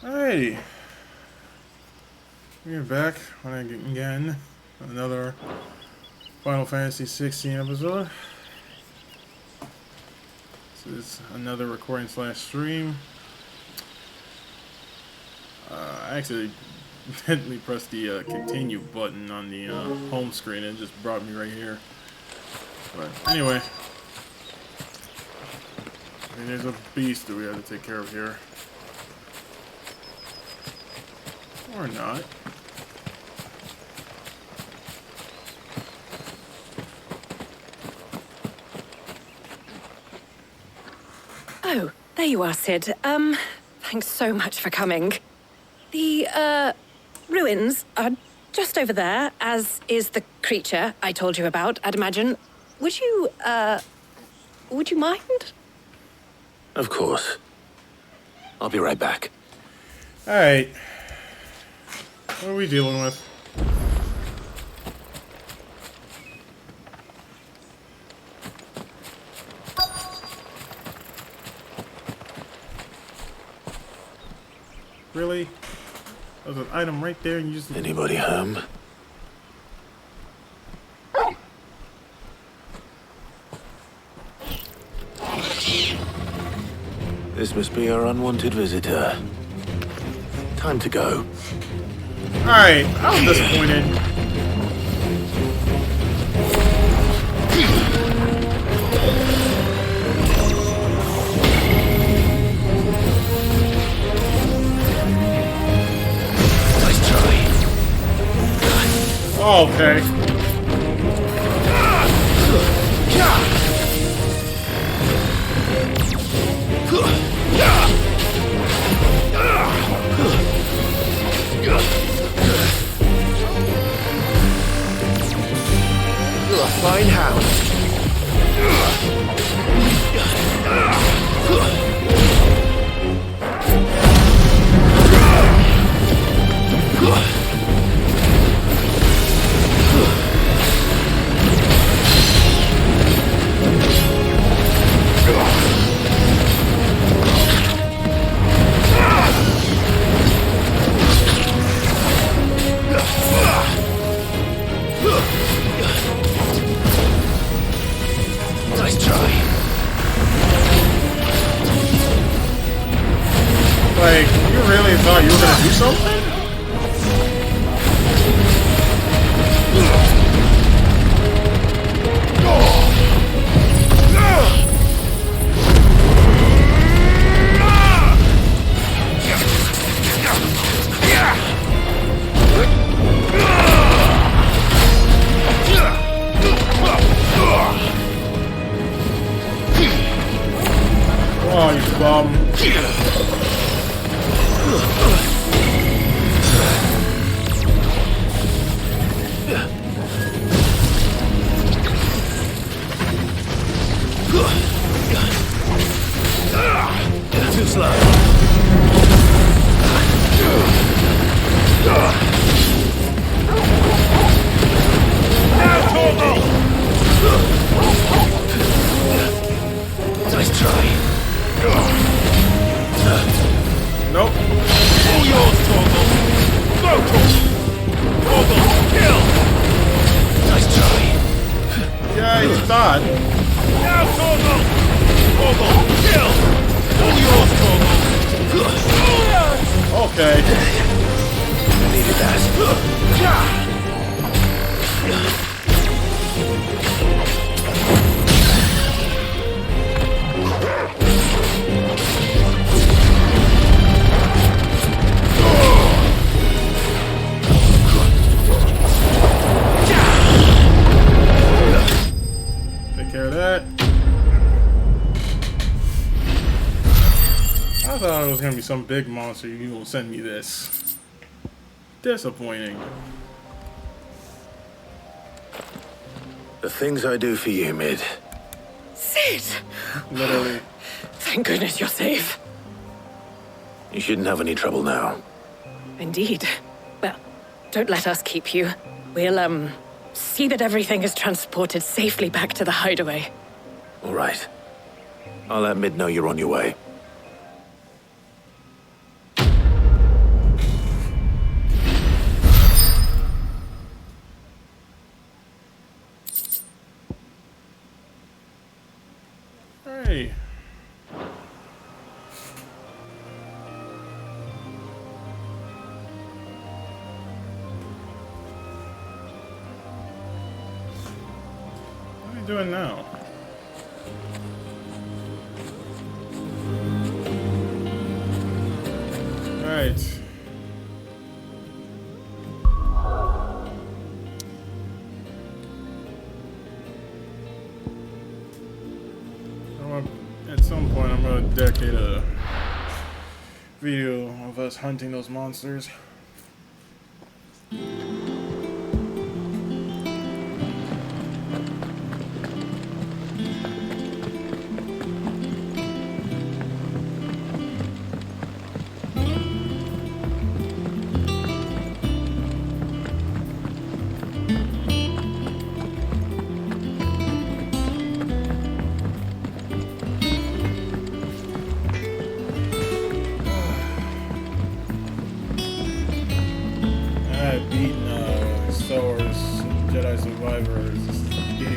Hey, we're back again. Another Final Fantasy XVI episode. This is another recording / stream. I actually hit pressed the continue button on the home screen and it just brought me right here. But anyway, there's a beast that we have to take care of here. Or not. Oh, there you are, Sid. Thanks so much for coming. The, ruins are just over there, as is the creature I told you about, I'd imagine. Would you mind? Of course. I'll be right back. Alright. What are we dealing with? Really? There's an item right there and you just... Anybody home? This must be our unwanted visitor. Time to go. Alright, I was disappointed. Nice try. Oh, okay. Fine hound. Nice try. Like, you really thought you were gonna do something? Oh, you bum. Too slow. Now, Togo! Nice try. Nope. All yours, Togo! Go, Togo! Kill! Nice try. Yeah, you thought. Now, Togo! Togo, kill! All yours, Togo! Okay. Needed that. Take care of that. I thought it was gonna be some big monster. You gonna send me this? Disappointing. The things I do for you, Mid. Sid! Literally. Thank goodness you're safe. You shouldn't have any trouble now. Indeed. Well, don't let us keep you. We'll, see that everything is transported safely back to the hideaway. All right. I'll let Mid know you're on your way. doing now? Alright. At some point, I'm going to dedicate a video of us hunting those monsters.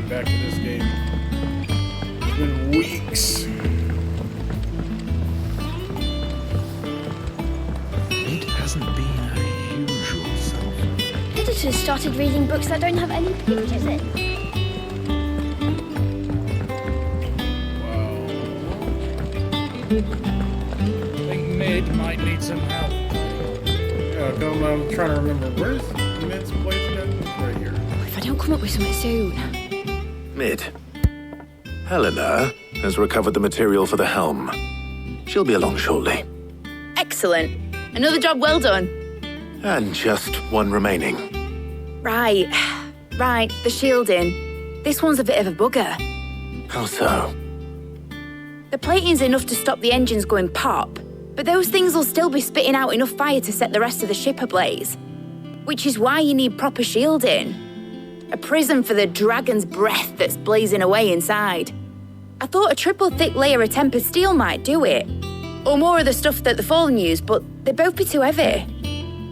Back to this game. It's been weeks. It hasn't been her usual self. Editors started reading books that don't have any pictures in. Wow. I think Mid might need some help. Yeah, I'm trying to remember. Where's Mid's place again? Right here. If I don't come up with something soon. Mid. Helena has recovered the material for the helm. She'll be along shortly. Excellent. Another job well done. And just one remaining. Right, the shielding. This one's a bit of a bugger. How so? The plating's enough to stop the engines going pop, but those things will still be spitting out enough fire to set the rest of the ship ablaze. Which is why you need proper shielding. A prison for the dragon's breath that's blazing away inside. I thought a triple thick layer of tempered steel might do it. Or more of the stuff that the Fallen use, but they'd both be too heavy.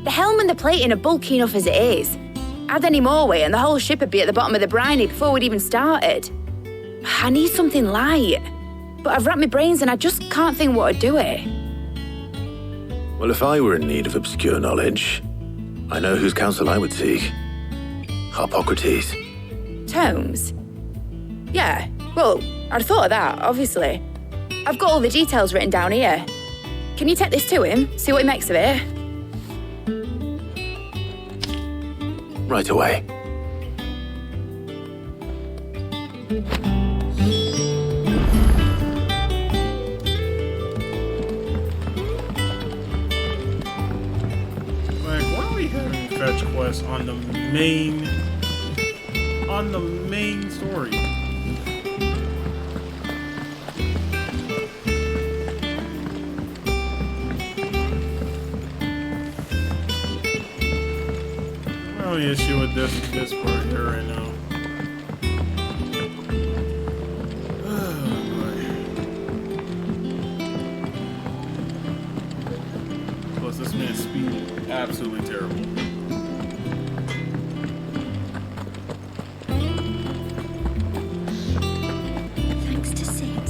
The helm and the plating are bulky enough as it is. Add any more weight and the whole ship would be at the bottom of the briny before we'd even started. I need something light. But I've racked my brains and I just can't think what would do it. Well, if I were in need of obscure knowledge, I know whose counsel I would seek. Hippocrates. Tomes? Yeah, well, I'd thought of that, obviously. I've got all the details written down here. Can you take this to him, see what he makes of it? Right away. Like, why are we having fetch quests on the main story? My only issue with this part here right now. Plus, this man's speed absolutely terrible. Thanks to Sid.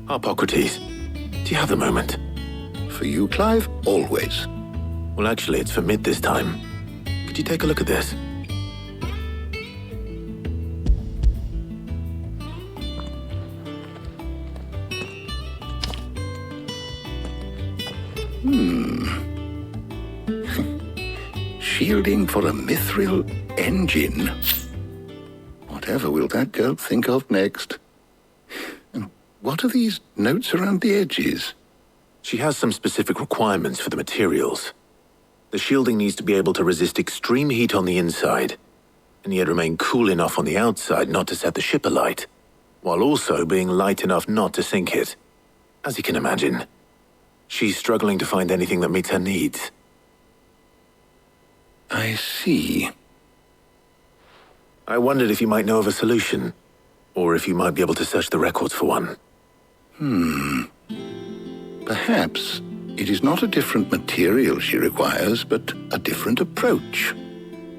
Hippocrates, do you have the moment? For you, Clive, always. Well, actually, it's for Mid this time. Could you take a look at this? Shielding for a mithril engine. Whatever will that girl think of next? And what are these notes around the edges? She has some specific requirements for the materials. The shielding needs to be able to resist extreme heat on the inside, and yet remain cool enough on the outside not to set the ship alight, while also being light enough not to sink it. As you can imagine, she's struggling to find anything that meets her needs. I see. I wondered if you might know of a solution, or if you might be able to search the records for one. Perhaps it is not a different material she requires, but a different approach.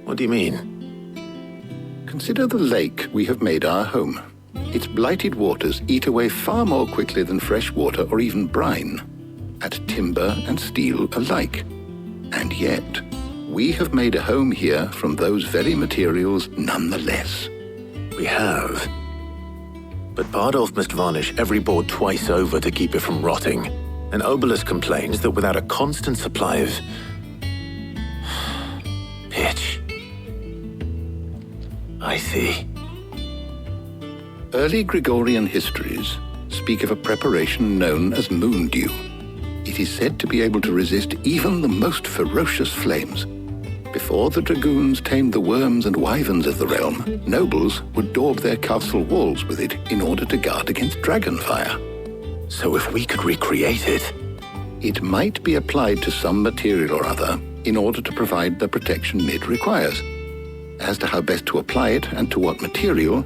What do you mean? Consider the lake we have made our home. Its blighted waters eat away far more quickly than fresh water or even brine, at timber and steel alike. And yet, we have made a home here from those very materials nonetheless. We have. But Bardolph must varnish every board twice over to keep it from rotting. And Obelus complains that without a constant supply of... pitch. I see. Early Gregorian histories speak of a preparation known as moon dew. It is said to be able to resist even the most ferocious flames. Before the dragoons tamed the worms and wyverns of the realm, nobles would daub their castle walls with it in order to guard against dragon fire. So if we could recreate it... It might be applied to some material or other in order to provide the protection it requires. As to how best to apply it and to what material,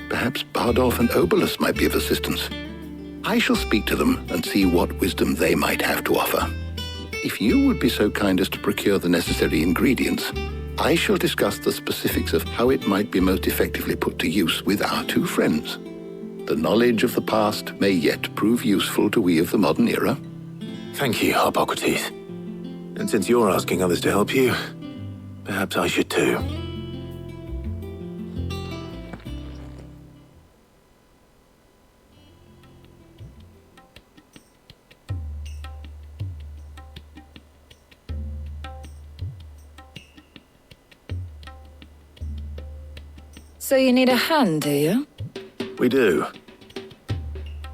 perhaps Bardolph and Obelus might be of assistance. I shall speak to them and see what wisdom they might have to offer. If you would be so kind as to procure the necessary ingredients, I shall discuss the specifics of how it might be most effectively put to use with our two friends. The knowledge of the past may yet prove useful to we of the modern era. Thank you, Hippocrates. And since you're asking others to help you, perhaps I should too. So you need a hand, do you? We do.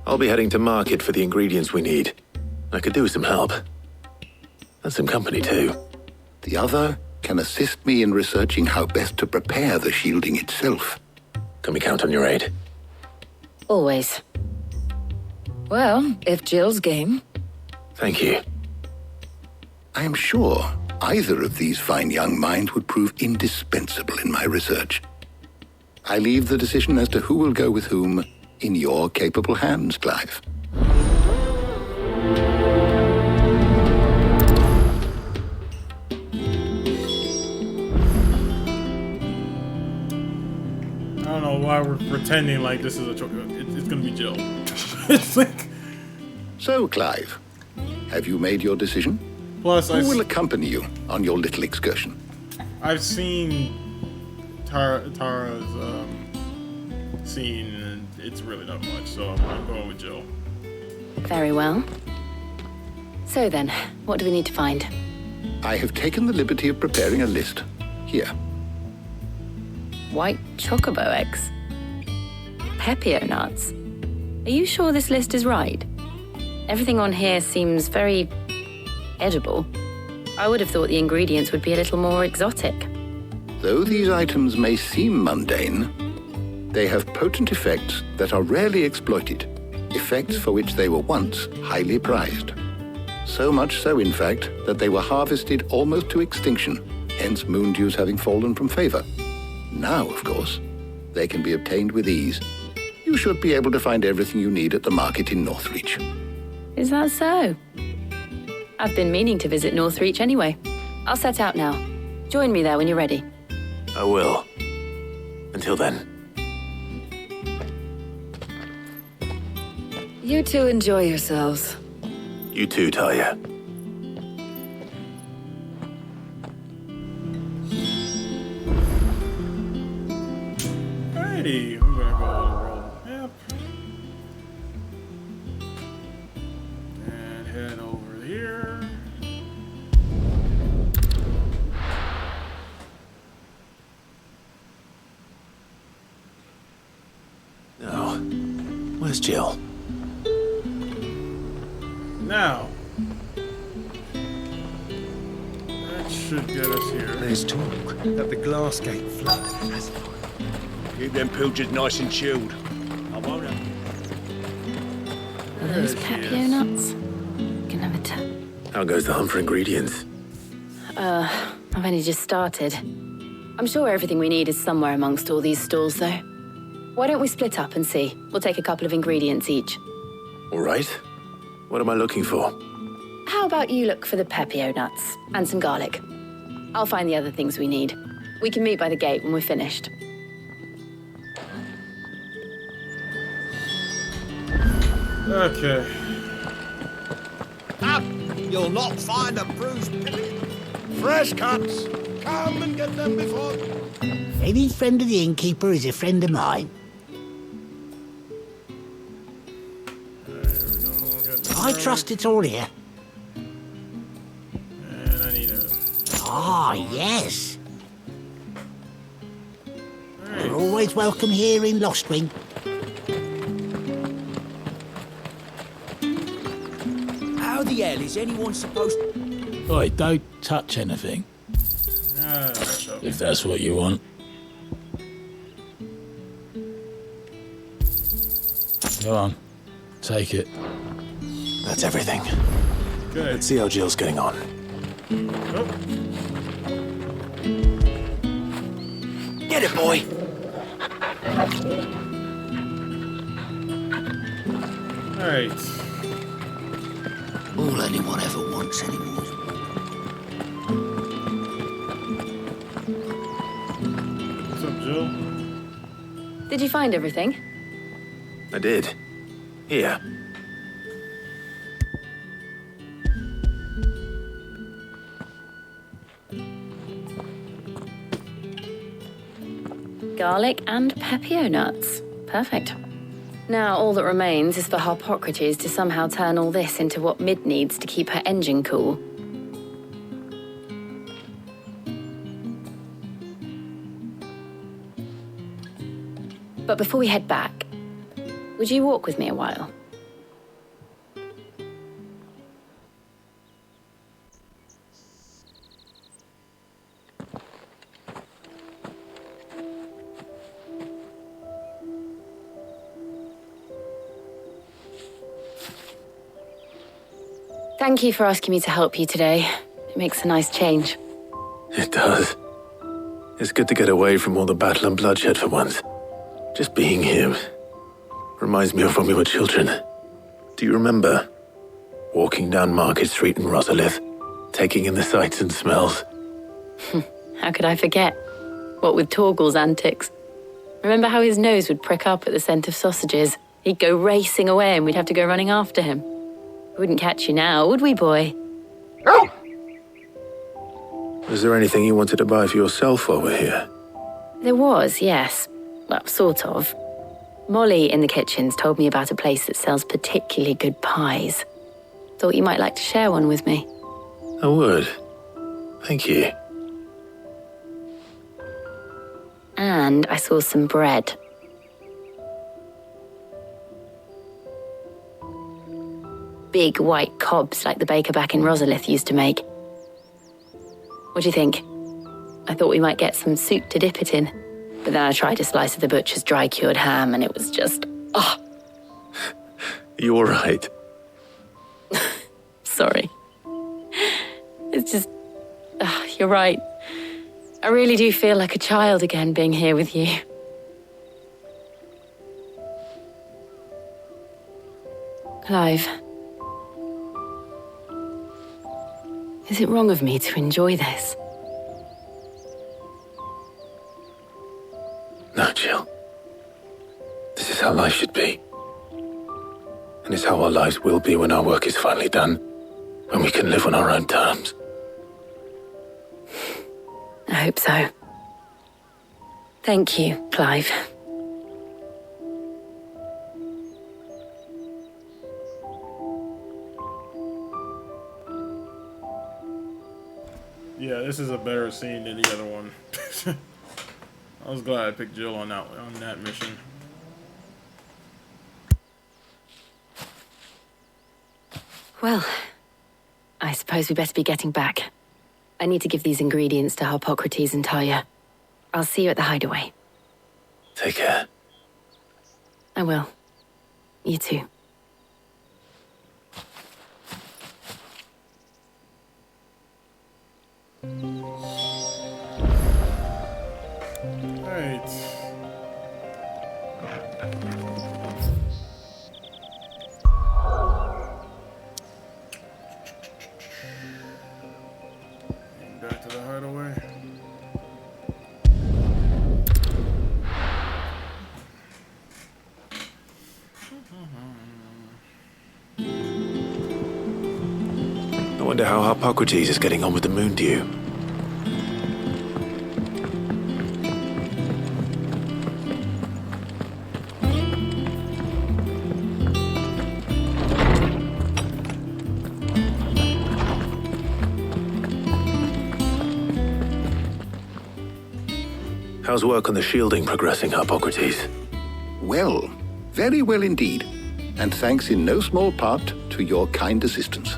I'll be heading to market for the ingredients we need. I could do with some help. And some company, too. The other can assist me in researching how best to prepare the shielding itself. Can we count on your aid? Always. Well, if Jill's game. Thank you. I am sure either of these fine young minds would prove indispensable in my research. I leave the decision as to who will go with whom in your capable hands, Clive. I don't know why we're pretending like this is a it's gonna be Jill. It's like... So, Clive, have you made your decision? Plus, Who will accompany you on your little excursion? I've seen Tara's scene, and it's really not much, so I'm going with Jill. Very well. So then, what do we need to find? I have taken the liberty of preparing a list. Here. White chocobo eggs. Pepio nuts. Are you sure this list is right? Everything on here seems very edible. I would have thought the ingredients would be a little more exotic. Though these items may seem mundane, they have potent effects that are rarely exploited, effects for which they were once highly prized. So much so, in fact, that they were harvested almost to extinction, hence moon dews having fallen from favor. Now, of course, they can be obtained with ease. You should be able to find everything you need at the market in Northreach. Is that so? I've been meaning to visit Northreach anyway. I'll set out now. Join me there when you're ready. I will. Until then. You two enjoy yourselves. You too, Talia. Hey, we're gonna go roll the map. And head over here. Now, where's Jill? Now. That should get us here. There's talk that the glass gate flooded. Keep them pilchers nice and chilled. I won't have... Are those Pepio nuts? Can never tell. How goes the hunt for ingredients? I've only just started. I'm sure everything we need is somewhere amongst all these stalls, though. Why don't we split up and see? We'll take a couple of ingredients each. All right. What am I looking for? How about you look for the Pepio nuts and some garlic? I'll find the other things we need. We can meet by the gate when we're finished. Okay. Up! You'll not find a bruised pippin. Fresh cuts. Come and get them before... Any friend of the innkeeper is a friend of mine. I trust it's all here. And I need a... Ah, yes. You're always welcome here in Lostwing. How the hell is anyone supposed to... Oi, don't touch anything. If that's what you want. Go on. Take it. That's everything. Okay. Let's see how Jill's getting on. Oh. Get it, boy! Alright. All anyone ever wants anymore. What's up, Jill? Did you find everything? I did. Here. Garlic and pepio nuts. Perfect. Now all that remains is for Harpocrates to somehow turn all this into what Mid needs to keep her engine cool. But before we head back, would you walk with me a while? Thank you for asking me to help you today. It makes a nice change. It does. It's good to get away from all the battle and bloodshed for once. Just being here reminds me of when we were children. Do you remember? Walking down Market Street in Rosalith, taking in the sights and smells. How could I forget? What with Torgal's antics. Remember how his nose would prick up at the scent of sausages? He'd go racing away and we'd have to go running after him. We wouldn't catch you now, would we, boy? Was there anything you wanted to buy for yourself while we're here? There was, yes. Well, sort of. Molly in the kitchens told me about a place that sells particularly good pies. Thought you might like to share one with me. I would. Thank you. And I saw some bread. Big white cobs like the baker back in Rosalith used to make. What do you think? I thought we might get some soup to dip it in. But then I tried a slice of the butcher's dry-cured ham and it was just... oh. You all right? Sorry. It's just... you're right. I really do feel like a child again being here with you. Clive. Is it wrong of me to enjoy this? No, Jill. This is how life should be. And it's how our lives will be when our work is finally done. When we can live on our own terms. I hope so. Thank you, Clive. Yeah, this is a better scene than the other one. I was glad I picked Jill on that mission. Well, I suppose we better be getting back. I need to give these ingredients to Harpocrates and Talia. I'll see you at the hideaway. Take care. I will. You too. Alright. Back to the hideaway. how Hippocrates is getting on with the moon dew. How's work on the shielding progressing, Hippocrates? Well, very well indeed. And thanks in no small part to your kind assistance.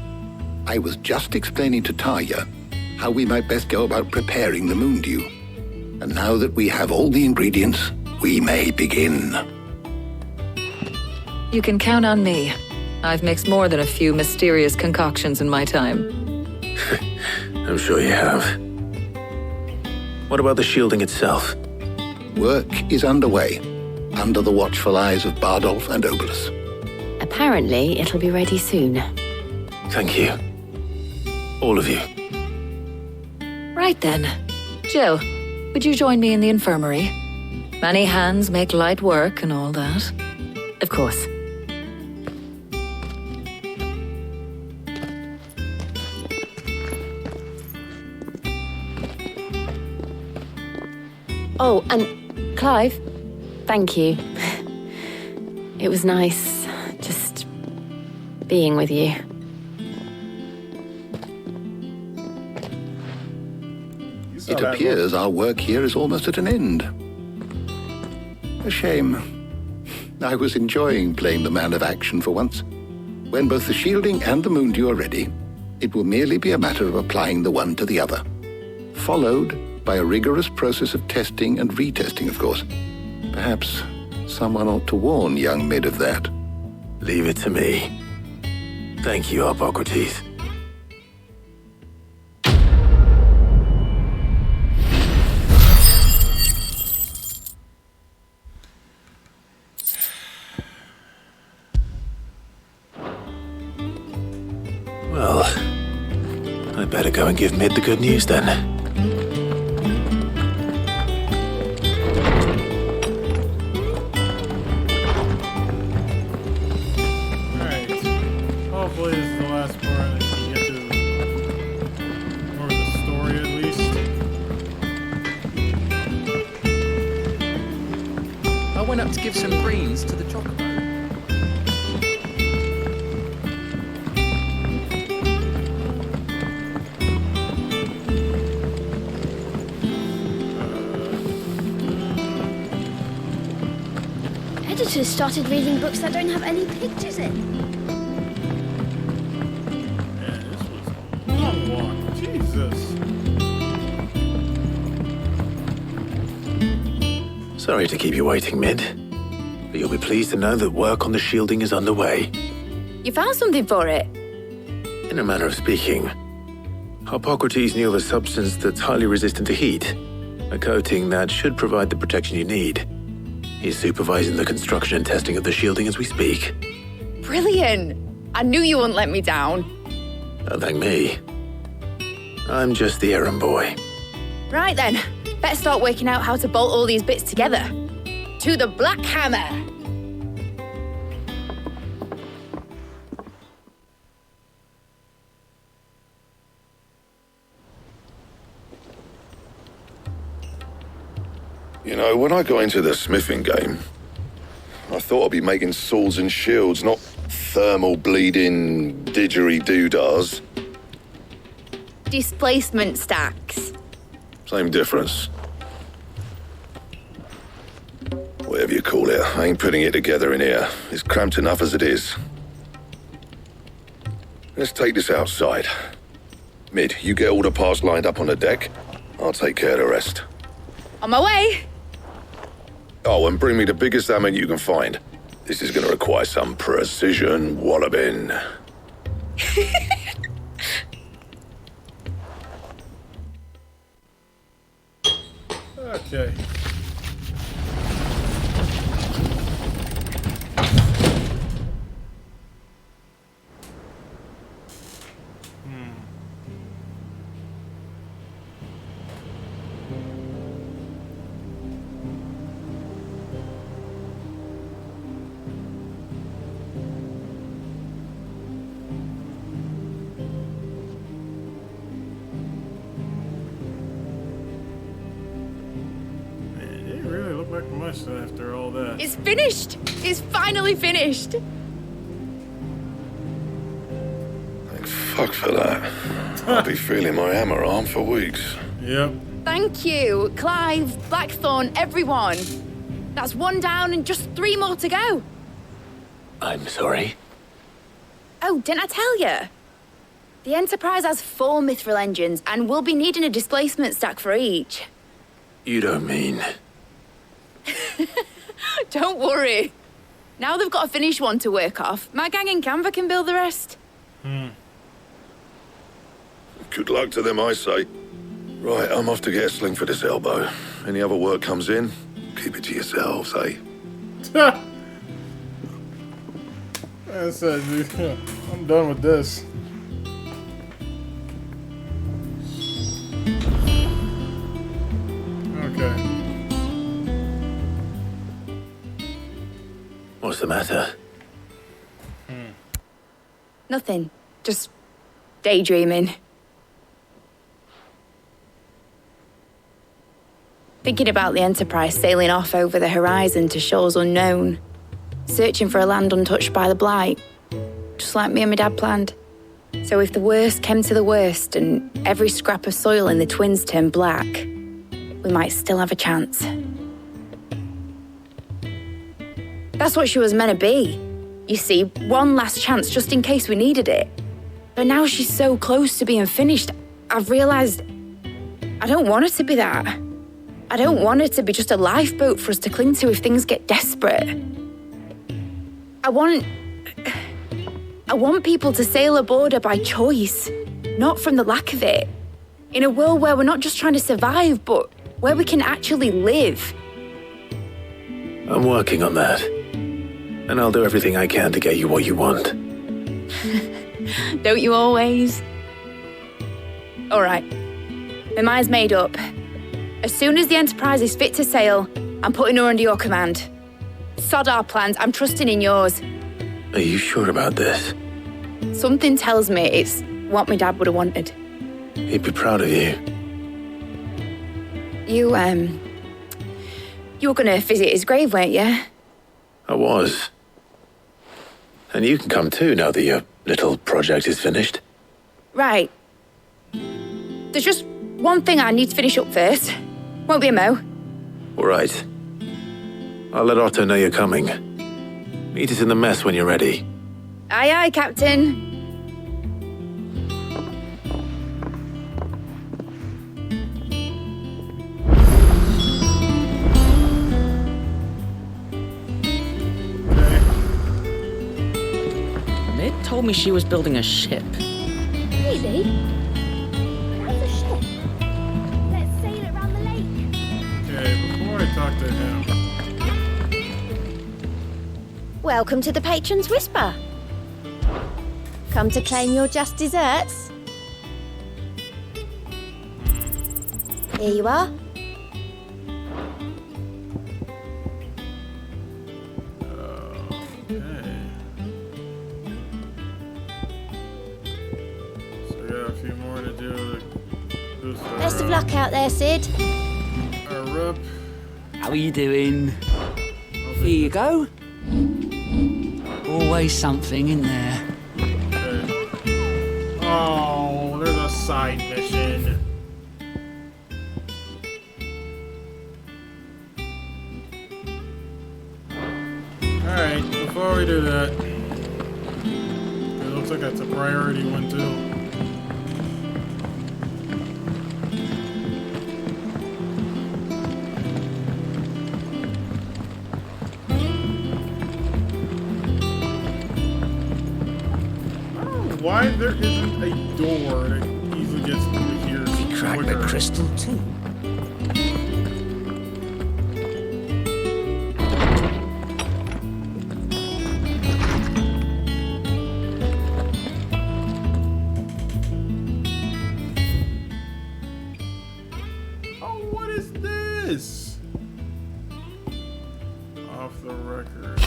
I was just explaining to Tarja how we might best go about preparing the moon dew. And now that we have all the ingredients, we may begin. You can count on me. I've mixed more than a few mysterious concoctions in my time. I'm sure you have. What about the shielding itself? Work is underway, under the watchful eyes of Bardolph and Obolus. Apparently, it'll be ready soon. Thank you. All of you. Right then. Jill, would you join me in the infirmary? Many hands make light work and all that. Of course. Oh, and Clive, thank you. It was nice just being with you. It appears our work here is almost at an end. A shame. I was enjoying playing the man of action for once. When both the shielding and the moon dew are ready, it will merely be a matter of applying the one to the other. Followed by a rigorous process of testing and retesting, of course. Perhaps someone ought to warn young Mid of that. Leave it to me. Thank you, Hippocrates. Well, I better go and give Mid the good news then. Hopefully this is the last part and we can get to more of the story at least. I went up to give some greens to the Chocobo. Editors started reading books that don't have any pictures in. Sorry to keep you waiting, Mid. But you'll be pleased to know that work on the shielding is underway. You found something for it? In a manner of speaking, Hippocrates knew of a substance that's highly resistant to heat, a coating that should provide the protection you need. He's supervising the construction and testing of the shielding as we speak. Brilliant! I knew you wouldn't let me down. Don't thank me. I'm just the errand boy. Right then, better start working out how to bolt all these bits together. To the Black Hammer! You know, when I got into the smithing game, I thought I'd be making swords and shields, not thermal bleeding didgeridoo-dahs. Displacement stacks. Same difference. Whatever you call it, I ain't putting it together in here. It's cramped enough as it is. Let's take this outside. Mid, you get all the parts lined up on the deck. I'll take care of the rest. On my way! Oh, and bring me the biggest hammer you can find. This is gonna require some precision walloping. Okay. much after all that. It's finished! It's finally finished! Thank fuck for that. I'll be feeling my hammer arm for weeks. Yep. Thank you, Clive, Blackthorn, everyone. That's 1 down and just 3 more to go. I'm sorry. Oh, didn't I tell you? The Enterprise has 4 mithril engines, and we'll be needing a displacement stack for each. You don't mean... Don't worry. Now they've got a finished one to work off. My gang in Canva can build the rest. Good luck to them, I say. Right, I'm off to get a sling for this elbow. Any other work comes in, keep it to yourselves, eh? That's it, dude. I'm done with this. Okay. What's the matter? Nothing. Just daydreaming. Thinking about the Enterprise sailing off over the horizon to shores unknown. Searching for a land untouched by the Blight. Just like me and my dad planned. So if the worst came to the worst and every scrap of soil in the Twins turned black, we might still have a chance. That's what she was meant to be. You see, one last chance just in case we needed it. But now she's so close to being finished, I've realised I don't want her to be that. I don't want her to be just a lifeboat for us to cling to if things get desperate. I want people to sail aboard her by choice, not from the lack of it. In a world where we're not just trying to survive, but where we can actually live. I'm working on that. And I'll do everything I can to get you what you want. Don't you always? All right. My mind's made up. As soon as the Enterprise is fit to sail, I'm putting her under your command. Sod our plans, I'm trusting in yours. Are you sure about this? Something tells me it's what my dad would have wanted. He'd be proud of you. You were gonna visit his grave, weren't you? I was. And you can come too now that your little project is finished. Right. There's just one thing I need to finish up first. Won't be a mo. All right. I'll let Otto know you're coming. Meet us in the mess when you're ready. Aye, aye, Captain. Mid told me she was building a ship. Really? What's a ship? Let's sail it around the lake. Okay, before I talk to him... Welcome to the Patron's Whisper. Come to claim your just desserts? Here you are. Okay. So we got a few more to do. Best of luck out there, Sid. Our rep. How are you doing? Here you go. Always something in there. Okay. Oh, there's a side mission. Alright, before we do that, it looks like that's a priority one too. Why there isn't a door that easily gets through here? He cracked the crystal too. Oh, what is this? Off the record.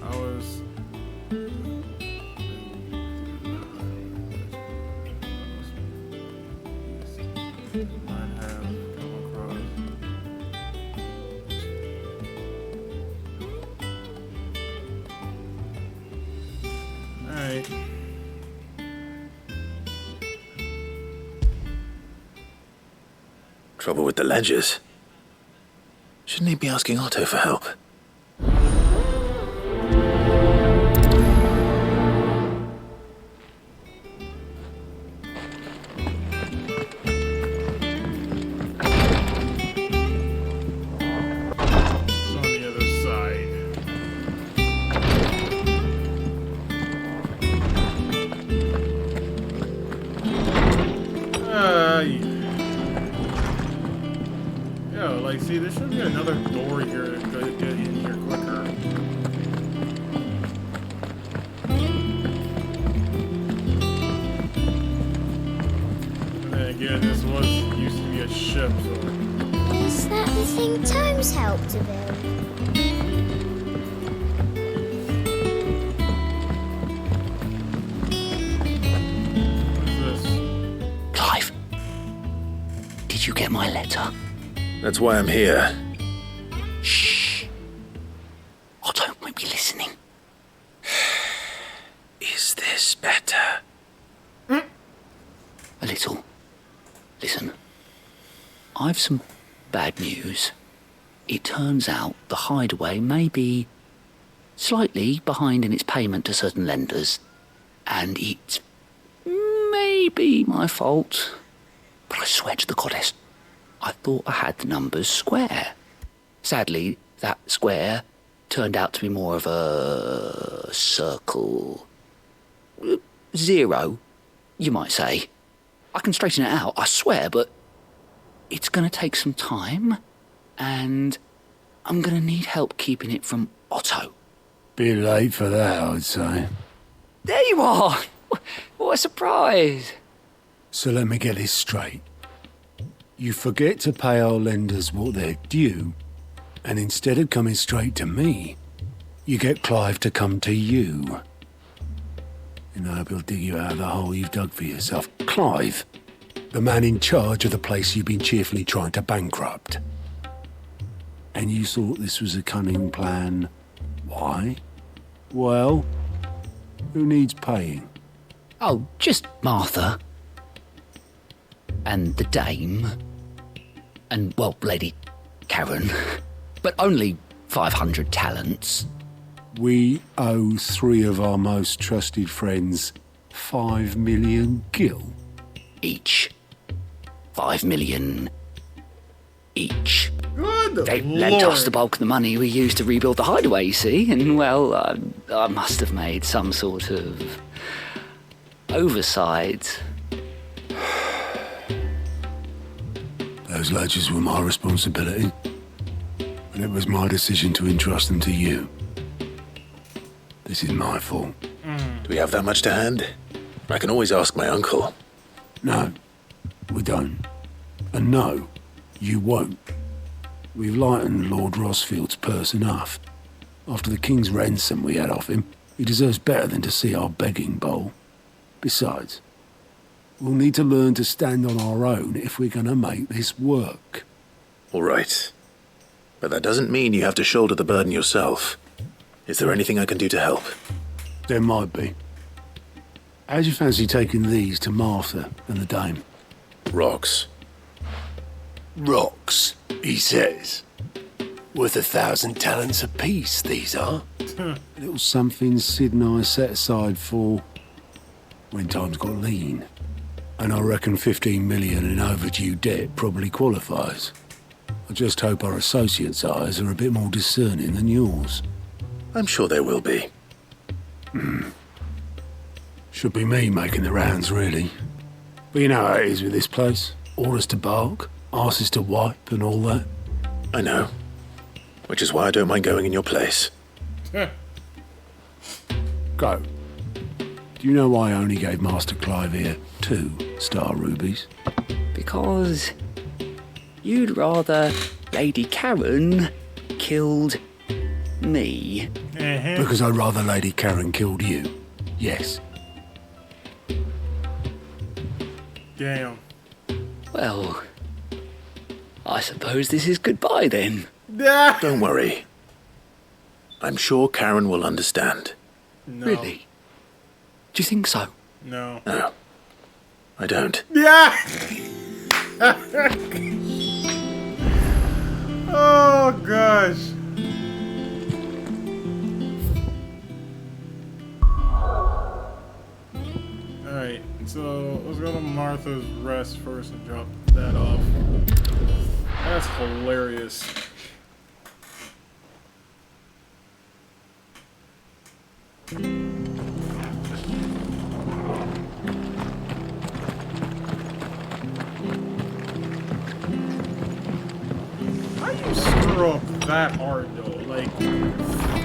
I was... Might have... Trouble with the ledgers. Shouldn't he be asking Otto for help? See, there should be another door here to get in here quicker. And then again, this used to be a ship, so... Is that the thing Tomes helped to build? What's this? Clive, did you get my letter? That's why I'm here. Shh. Otto might be listening. Is this better? A little. Listen. I've some bad news. It turns out the hideaway may be slightly behind in its payment to certain lenders. And it may be my fault. But I swear to the goddess, I thought I had the numbers square. Sadly, that square turned out to be more of a circle. 0, you might say. I can straighten it out, I swear, but it's going to take some time, and I'm going to need help keeping it from Otto. Bit late for that, I'd say. There you are! What a surprise! So let me get this straight. You forget to pay our lenders what they're due, and instead of coming straight to me, you get Clive to come to you. And I hope he'll dig you out of the hole you've dug for yourself. Clive, the man in charge of the place you've been cheerfully trying to bankrupt. And you thought this was a cunning plan. Why? Well, who needs paying? Oh, just Martha. And the dame. And, well, Lady Karen. But only 500 talents. We owe 3 of our most trusted friends 5 million gil. Each. 5 million each. Good They Lord. lent us the bulk of the money we used to rebuild the hideaway, you see, and, well, I must have made some sort of oversight. Those ledgers were my responsibility, and it was my decision to entrust them to you. This is my fault. Do we have that much to hand? I can always ask my uncle. No, we don't. And no, you won't. We've lightened Lord Rosfield's purse enough. After the king's ransom we had off him, he deserves better than to see our begging bowl. Besides, we'll need to learn to stand on our own if we're going to make this work. All right. But that doesn't mean you have to shoulder the burden yourself. Is there anything I can do to help? There might be. How'd you fancy taking these to Martha and the dame? Rocks. Rocks, he says. Worth 1,000 talents apiece, these are. A little something Sid and I set aside for when times got lean. And I reckon 15 million in overdue debt probably qualifies. I just hope our associates' eyes are a bit more discerning than yours. I'm sure there will be. Should be me making the rounds, really. But you know how it is with this place. Orders to bark, arses to wipe, and all that. I know. Which is why I don't mind going in your place. Go. Do you know why I only gave Master Clive here 2 star rubies? Because you'd rather Lady Karen killed me. Because I'd rather Lady Karen killed you. Yes. Damn. Well, I suppose this is goodbye then. Don't worry. I'm sure Karen will understand. No. Really? Do you think so? No. No. I don't. Yeah! Oh gosh. Alright, so let's go to Martha's Rest first and drop that off. That's hilarious. How do you screw up that hard though? Like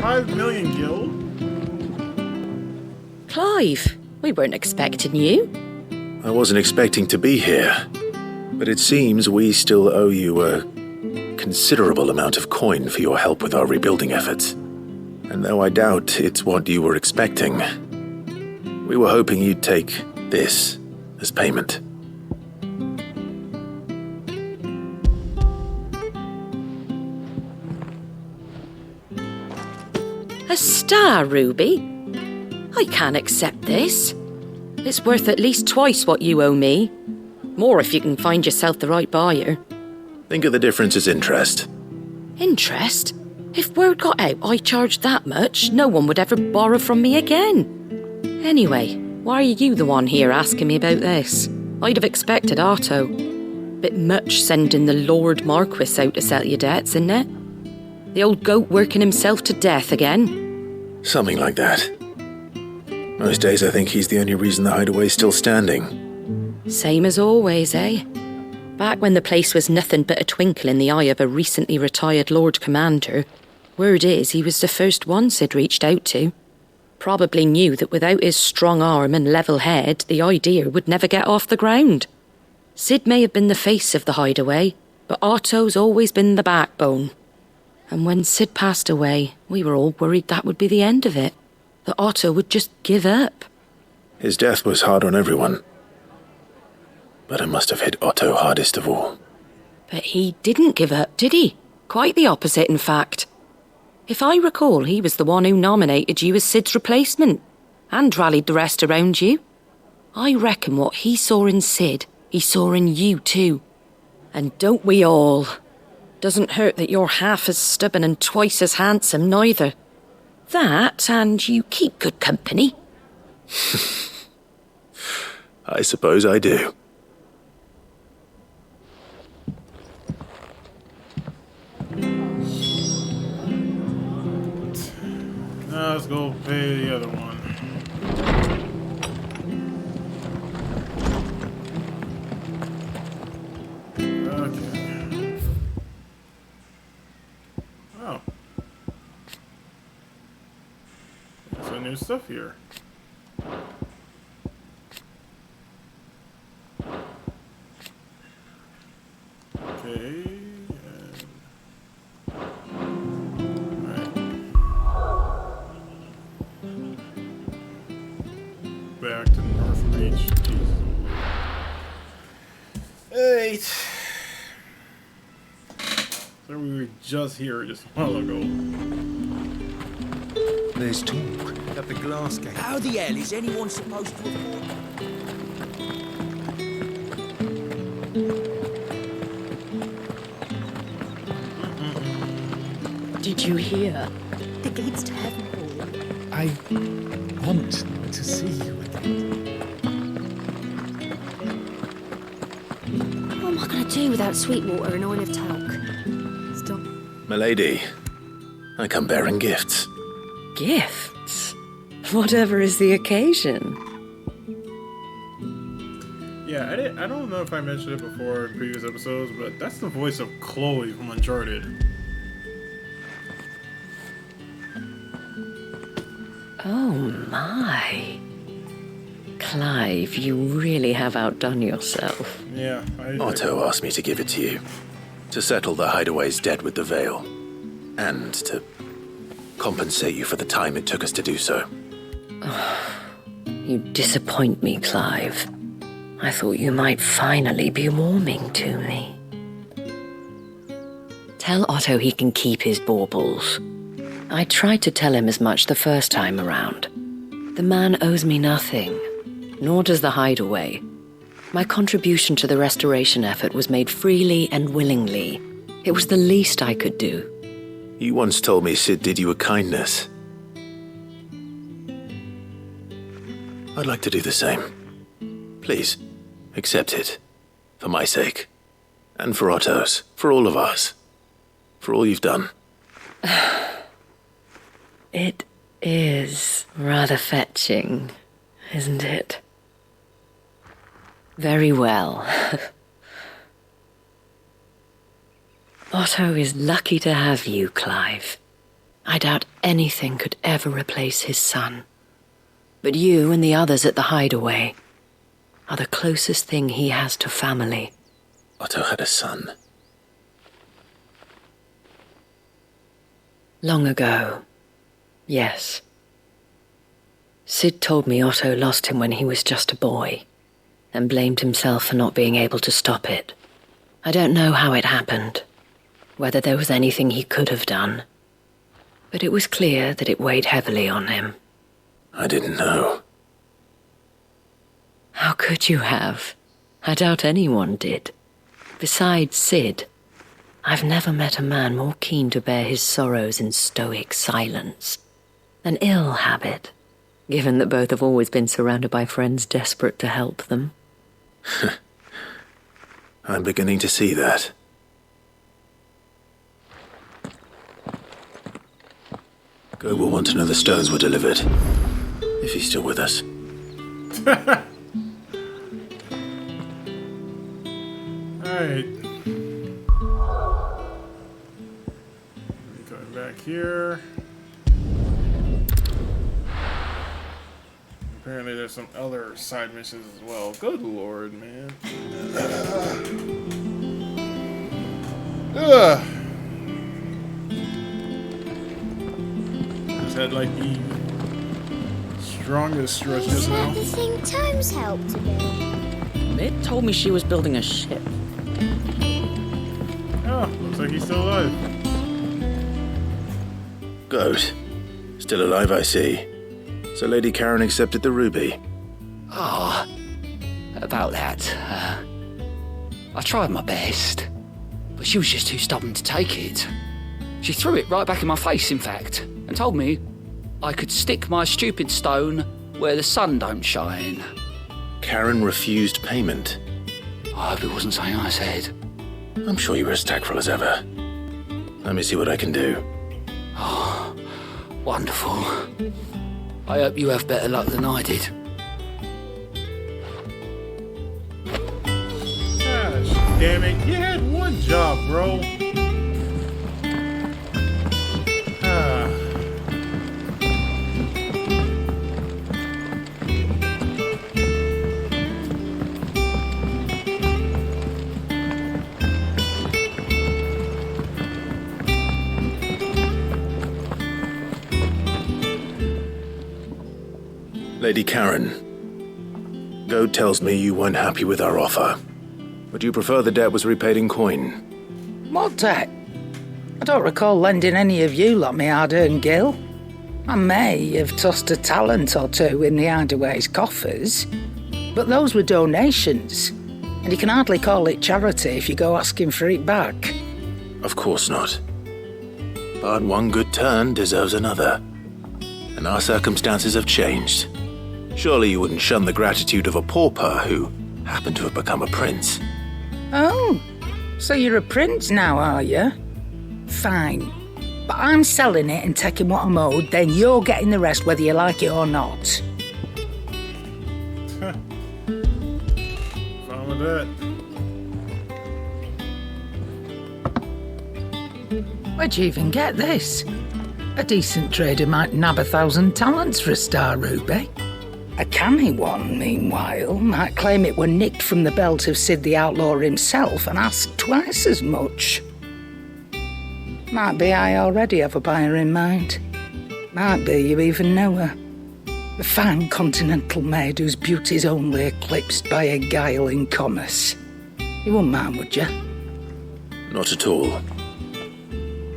5 million gil? Clive, we weren't expecting you. I wasn't expecting to be here, but it seems we still owe you a considerable amount of coin for your help with our rebuilding efforts. And though I doubt it's what you were expecting, we were hoping you'd take this as payment. A star ruby? I can't accept this. It's worth at least twice what you owe me. More if you can find yourself the right buyer. Think of the difference as interest. Interest? If word got out I charged that much, no one would ever borrow from me again. Anyway, why are you the one here asking me about this? I'd have expected Otto. Bit much sending the Lord Marquis out to settle your debts, isn't it? The old goat working himself to death again? Something like that. Most days I think he's the only reason the hideaway's still standing. Same as always, eh? Back when the place was nothing but a twinkle in the eye of a recently retired Lord Commander, word is he was the first one Sid reached out to. Probably knew that without his strong arm and level head, the idea would never get off the ground. Sid may have been the face of the hideaway, but Otto's always been the backbone. And when Sid passed away, we were all worried that would be the end of it. That Otto would just give up. His death was hard on everyone. But it must have hit Otto hardest of all. But he didn't give up, did he? Quite the opposite, in fact. If I recall, he was the one who nominated you as Sid's replacement, and rallied the rest around you. I reckon what he saw in Sid, he saw in you too. And don't we all? Doesn't hurt that you're half as stubborn and twice as handsome, neither. That, and you keep good company. I suppose I do. Now let's go pay the other one. Okay. Oh. There's some new stuff here. Okay. Back to North Reach. Eight. So we were just here just a while ago. There's talk at the glass gate. How the hell is anyone supposed to afford? Did you hear? The gates to heaven. I want to see you again. What am I going to do without Sweetwater and oil of talc? Stop. Milady, I come bearing gifts. Gifts? Whatever is the occasion. Yeah, I don't know if I mentioned it before in previous episodes, but that's the voice of Chloe from Uncharted. Oh my. Clive, you really have outdone yourself. Yeah, Otto asked me to give it to you. To settle the hideaway's debt with the Veil. And to compensate you for the time it took us to do so. You disappoint me, Clive. I thought you might finally be warming to me. Tell Otto he can keep his baubles. I tried to tell him as much the first time around. The man owes me nothing, nor does the hideaway. My contribution to the restoration effort was made freely and willingly. It was the least I could do. You once told me Sid did you a kindness. I'd like to do the same. Please, accept it. For my sake. And for Otto's. For all of us. For all you've done. It is rather fetching, isn't it? Very well. Otto is lucky to have you, Clive. I doubt anything could ever replace his son. But you and the others at the hideaway are the closest thing he has to family. Otto had a son. Long ago, yes. Sid told me Otto lost him when he was just a boy, and blamed himself for not being able to stop it. I don't know how it happened, whether there was anything he could have done, but it was clear that it weighed heavily on him. I didn't know. How could you have? I doubt anyone did. Besides Sid, I've never met a man more keen to bear his sorrows in stoic silence. An ill habit, given that both have always been surrounded by friends desperate to help them. I'm beginning to see that. Go will want to know the stones were delivered. If he's still with us. Alright. Going back here. Apparently there's some other side missions as well. Good lord, man. Ugh. Just had like the strongest stretch just now. The thing Tomes helped to build. Mid told me she was building a ship. Oh, looks like he's still alive. Good. Still alive, I see. So Lady Karen accepted the ruby. Ah, about that. I tried my best, but she was just too stubborn to take it. She threw it right back in my face, in fact, and told me I could stick my stupid stone where the sun don't shine. Karen refused payment. I hope it wasn't something I said. I'm sure you were as tactful as ever. Let me see what I can do. Oh, wonderful. I hope you have better luck than I did. Gosh, damn it. You had one job, bro. Lady Karen, Goad tells me you weren't happy with our offer. Would you prefer the debt was repaid in coin? What debt? I don't recall lending any of you lot me hard-earned gil. I may have tossed a talent or two in the hideaway's coffers, but those were donations, and you can hardly call it charity if you go asking for it back. Of course not. But one good turn deserves another. And our circumstances have changed. Surely you wouldn't shun the gratitude of a pauper who happened to have become a prince. Oh, so you're a prince now, are you? Fine. But I'm selling it and taking what I'm owed, then you're getting the rest whether you like it or not. Fine with that. Where'd you even get this? A decent trader might nab 1,000 talents for a star ruby. A canny one, meanwhile, might claim it were nicked from the belt of Sid the Outlaw himself and ask twice as much. Might be I already have a buyer in mind. Might be you even know her. A fine continental maid whose beauty's only eclipsed by a guile in commerce. You wouldn't mind, would you? Not at all.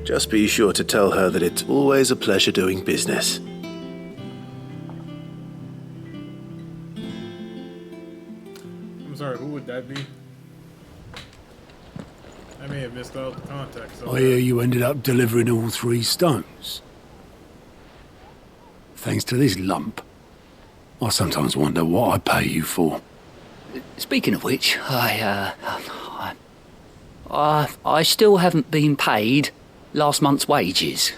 Just be sure to tell her that it's always a pleasure doing business. I'm sorry, who would that be? I may have missed out the context. I hear you ended up delivering all 3 stones. Thanks to this lump. I sometimes wonder what I pay you for. Speaking of which, I still haven't been paid last month's wages.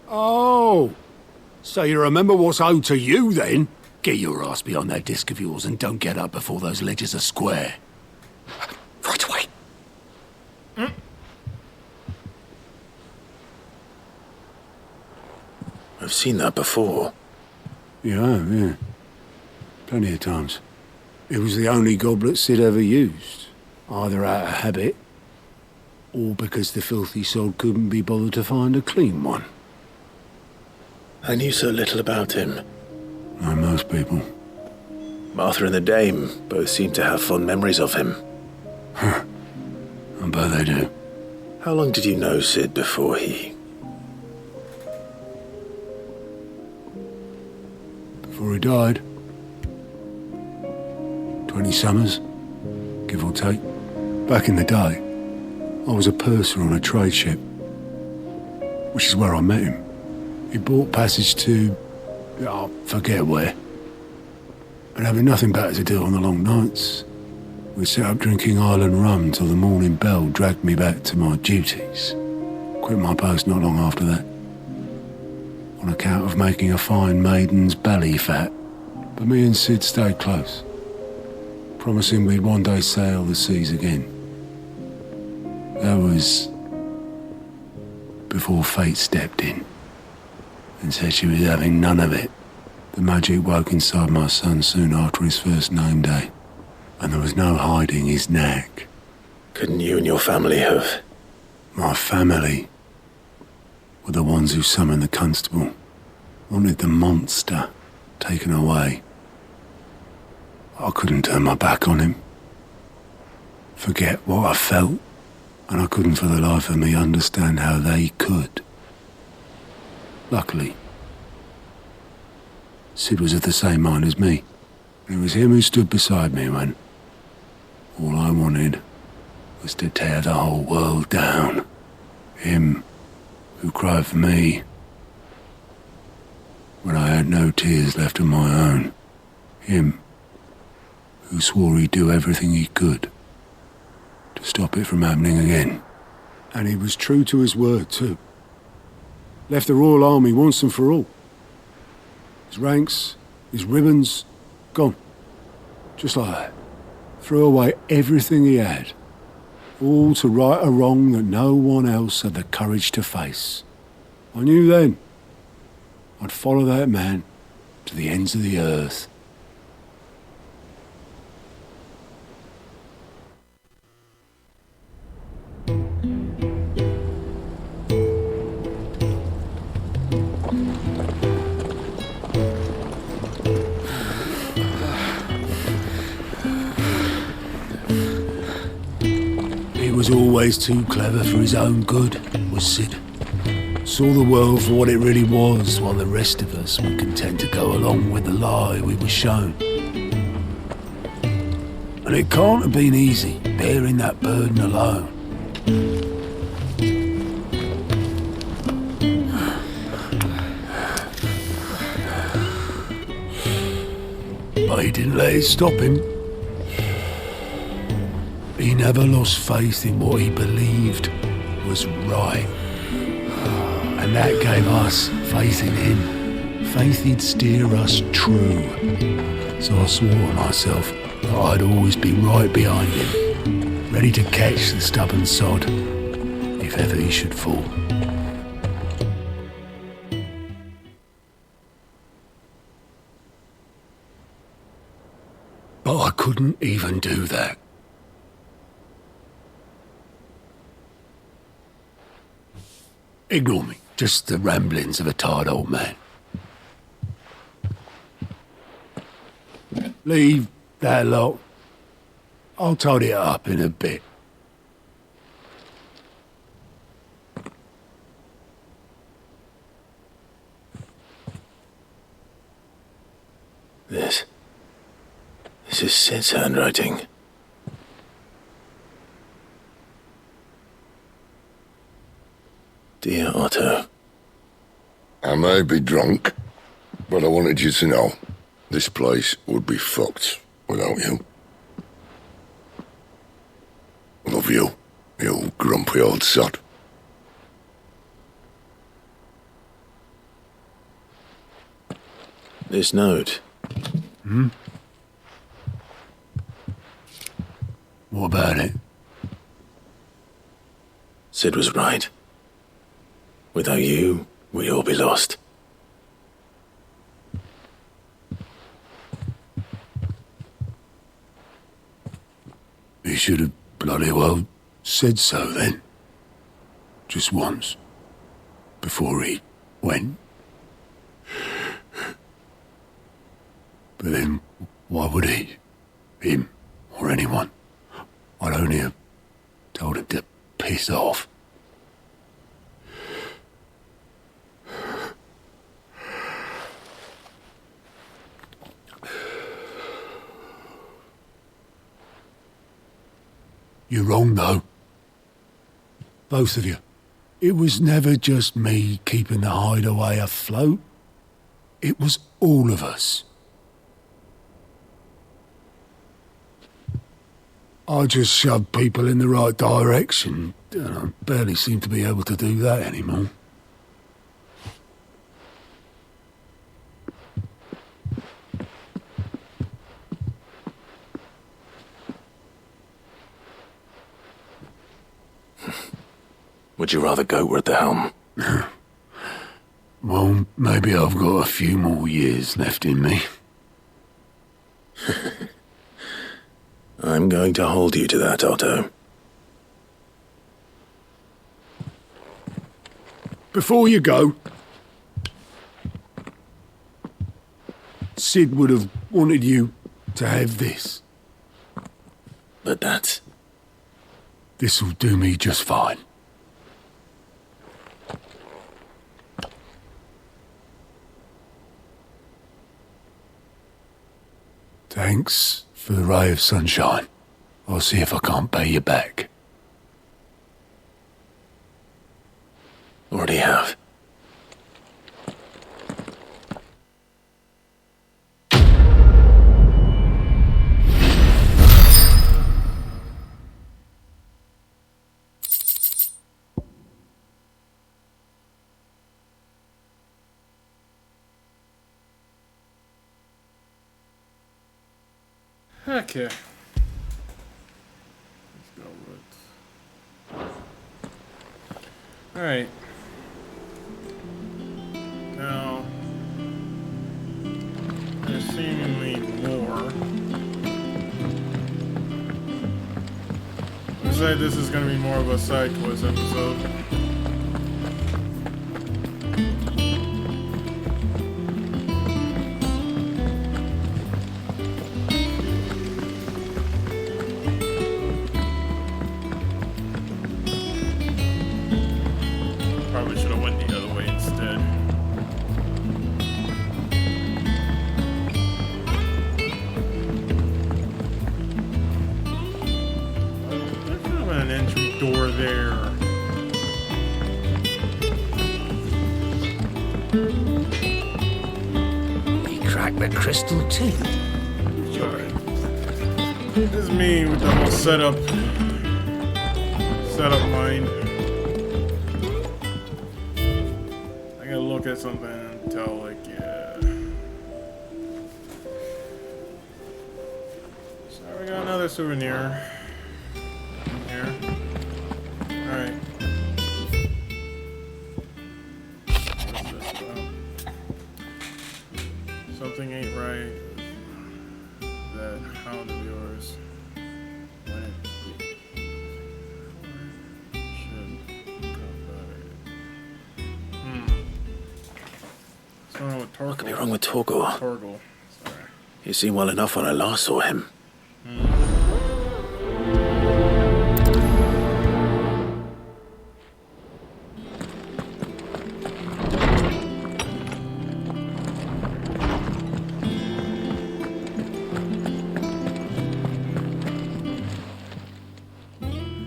Oh, so you remember what's owed to you then? Get your ass behind that disc of yours and don't get up before those ledgers are square. Right away. I've seen that before. Yeah. Plenty of times. It was the only goblet Sid ever used, either out of habit or because the filthy sod couldn't be bothered to find a clean one. I knew so little about him. Like most people. Martha and the Dame both seem to have fond memories of him. I bet they do. How long did you know Sid before he... Before he died? 20 summers, give or take. Back in the day, I was a purser on a trade ship, which is where I met him. He bought passage to... I forget where. And having nothing better to do on the long nights, we sat up drinking island rum till the morning bell dragged me back to my duties. Quit my post not long after that, on account of making a fine maiden's belly fat. But me and Sid stayed close, promising we'd one day sail the seas again. That was before fate stepped in and said she was having none of it. The magic woke inside my son soon after his first name day, and there was no hiding his knack. Couldn't you and your family have? My family were the ones who summoned the constable, wanted the monster taken away. I couldn't turn my back on him, forget what I felt, and I couldn't for the life of me understand how they could. Luckily, Sid was of the same mind as me. It was him who stood beside me when all I wanted was to tear the whole world down. Him who cried for me when I had no tears left of my own. Him who swore he'd do everything he could to stop it from happening again. And he was true to his word, too. Left the Royal Army once and for all. His ranks, his ribbons, gone. Just like that. Threw away everything he had. All to right a wrong that no one else had the courage to face. I knew then I'd follow that man to the ends of the earth. He was always too clever for his own good, was Sid. Saw the world for what it really was, while the rest of us were content to go along with the lie we were shown. And it can't have been easy, bearing that burden alone. But he didn't let it stop him. He never lost faith in what he believed was right. And that gave us faith in him. Faith he'd steer us true. So I swore to myself that I'd always be right behind him, ready to catch the stubborn sod if ever he should fall. But I couldn't even do that. Ignore me. Just the ramblings of a tired old man. Leave that lot. I'll tidy it up in a bit. This is Sid's handwriting. Dear Otto. I may be drunk, but I wanted you to know this place would be fucked without you. Love you, you grumpy old sod. This note. What about it? Sid was right. Without you, we'd all be lost. He should have bloody well said so then. Just once. Before he went. But then, why would he? Him, or anyone? I'd only have told him to piss off. You're wrong, though. Both of you. It was never just me keeping the hideaway afloat. It was all of us. I just shoved people in the right direction, and I barely seem to be able to do that anymore. Would you rather goat were at the helm? Well, maybe I've got a few more years left in me. I'm going to hold you to that, Otto. Before you go, Sid would have wanted you to have this. But that... This'll do me just fine. Thanks for the ray of sunshine. I'll see if I can't pay you back. Already have. Okay. Let's go with... Alright. Now... There's seemingly more. I say this is going to be more of a side quest episode. Crystal too. This is me with the whole setup mind. I gotta look at something and tell, like, yeah. So we got another souvenir in here. Alright. What's this about? Something ain't right. That hound of yours. When it should come back. What's going on with Torgal? What could be wrong with Torgal? Torgal. Sorry. He seemed well enough when I last saw him.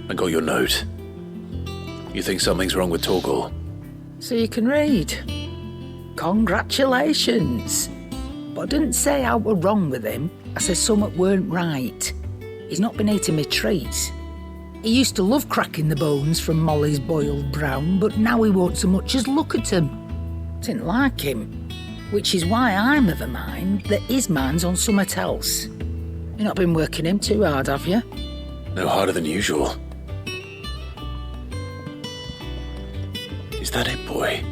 I got your note. You think something's wrong with Torgal? So you can read. Congratulations. But I didn't say I were wrong with him. I said something weren't right. He's not been eating me treats. He used to love cracking the bones from Molly's boiled brown, but now he won't so much as look at them. Didn't like him. Which is why I'm of a mind that his mind's on something else. You've not been working him too hard, have you? No harder than usual. Is that it, boy?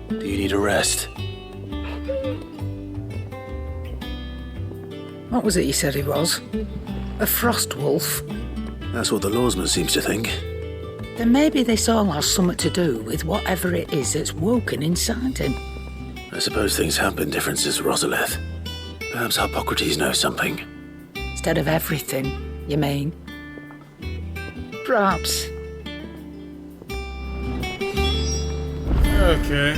Do you need a rest? What was it he said he was? A frost wolf? That's what the lawsman seems to think. Then maybe this all has something to do with whatever it is that's woken inside him. I suppose things have been different since Rosalith. Perhaps Hippocrates knows something. Instead of everything, you mean? Perhaps. Okay.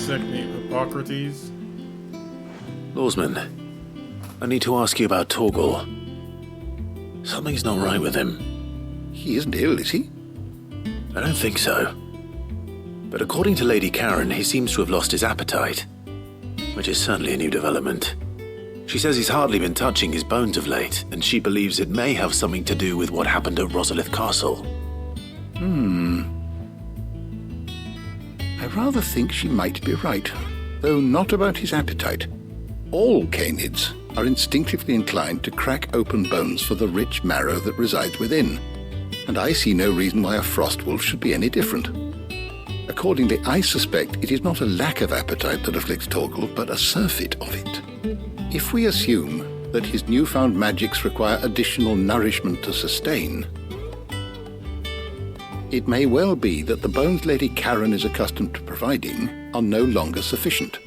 Hippocrates? Lawsman, I need to ask you about Torgal. Something's not right with him. He isn't ill, is he? I don't think so. But according to Lady Karen, he seems to have lost his appetite, which is certainly a new development. She says he's hardly been touching his bones of late, and she believes it may have something to do with what happened at Rosalith Castle. I rather think she might be right, though not about his appetite. All canids are instinctively inclined to crack open bones for the rich marrow that resides within, and I see no reason why a frost wolf should be any different. Accordingly, I suspect it is not a lack of appetite that afflicts Torgal, but a surfeit of it. If we assume that his newfound magics require additional nourishment to sustain, it may well be that the bones Lady Karen is accustomed to providing are no longer sufficient.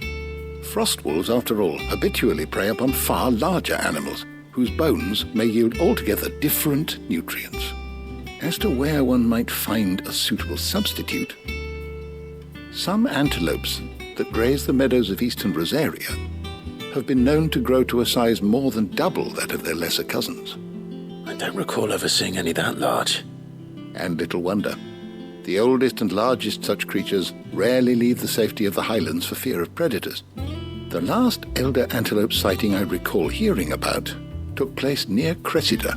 Frost wolves, after all, habitually prey upon far larger animals, whose bones may yield altogether different nutrients. As to where one might find a suitable substitute, some antelopes that graze the meadows of eastern Rosaria have been known to grow to a size more than double that of their lesser cousins. I don't recall ever seeing any that large. And little wonder. The oldest and largest such creatures rarely leave the safety of the highlands for fear of predators. The last elder antelope sighting I recall hearing about took place near Cressida,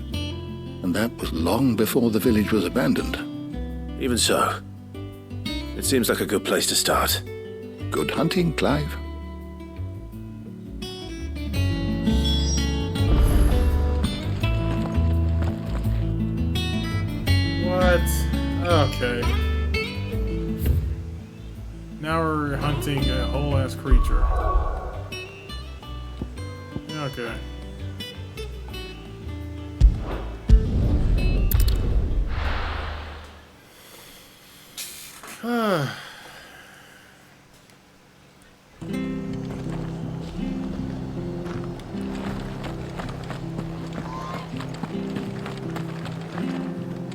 and that was long before the village was abandoned. Even so, it seems like a good place to start. Good hunting, Clive. What? Okay. Now we're hunting a whole ass creature. Okay.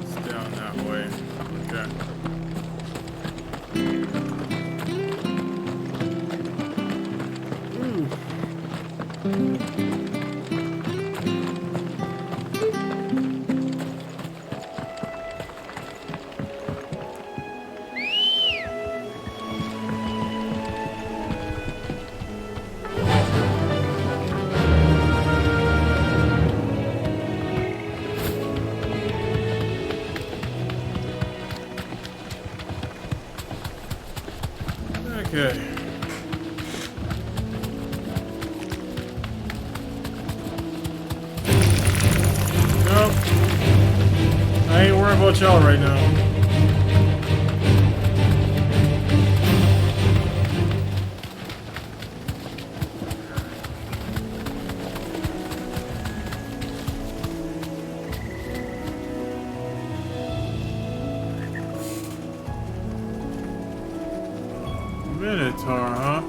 It's down that way. Okay. Okay. Nope. I ain't worried about y'all right now. Minotaur, huh?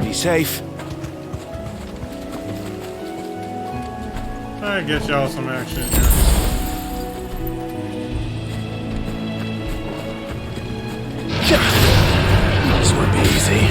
Be safe. I get y'all some action here. won't be easy.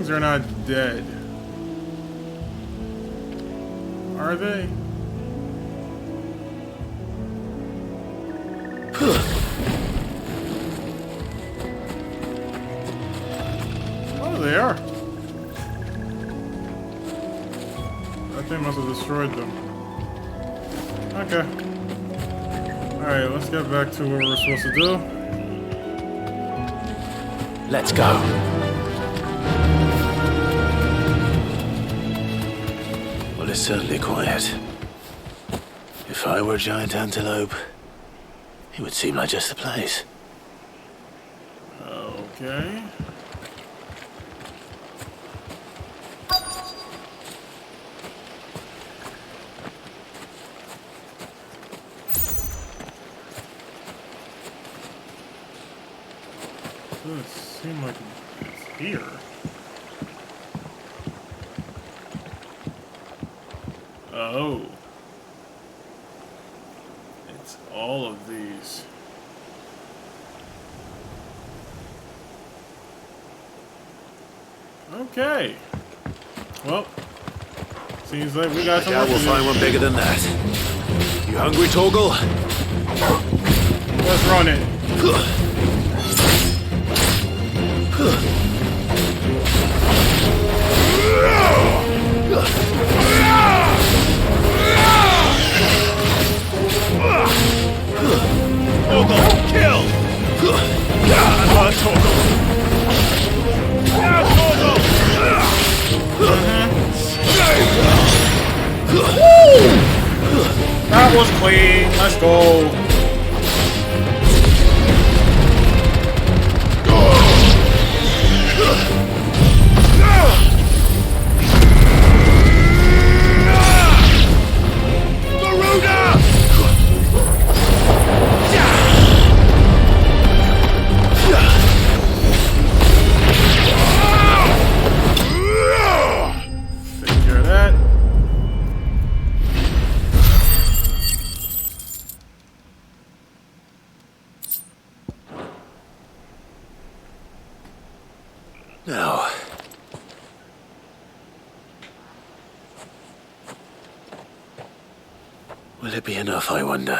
They're not dead. Are they? Oh, they are. That thing must have destroyed them. Okay. Alright, let's get back to what we're supposed to do. Let's go. Well, it's certainly quiet. If I were a giant antelope, it would seem like just the place. Okay. Doesn't seem like it's here. Oh. It's all of these. Okay. Well, seems like we got some work to do. We'll find one bigger than that. You hungry, Torgal? Let's run it. Torgal, kill! Come on, Torgal! Now, Torgal! That was clean. Let's go. Now, will it be enough, I wonder?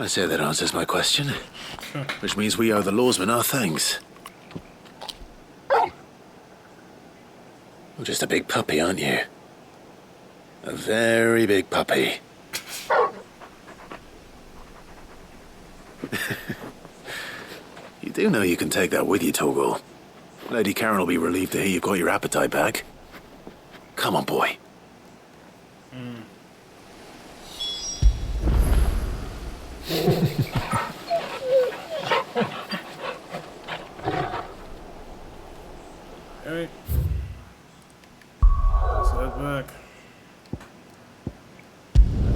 I say that answers my question, which means we owe the lawsman our thanks. You're just a big puppy, aren't you? A very big puppy. You do know you can take that with you, Torgal. Lady Karen will be relieved to hear you've got your appetite back. Come on, boy. Okay. Let's head back.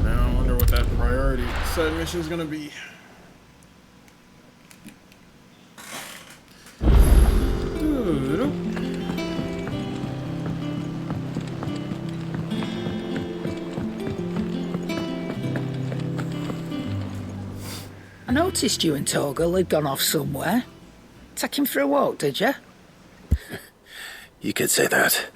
Now I wonder what that priority side mission is gonna be. I noticed you and Torgal had gone off somewhere. Take him for a walk, did you? You could say that.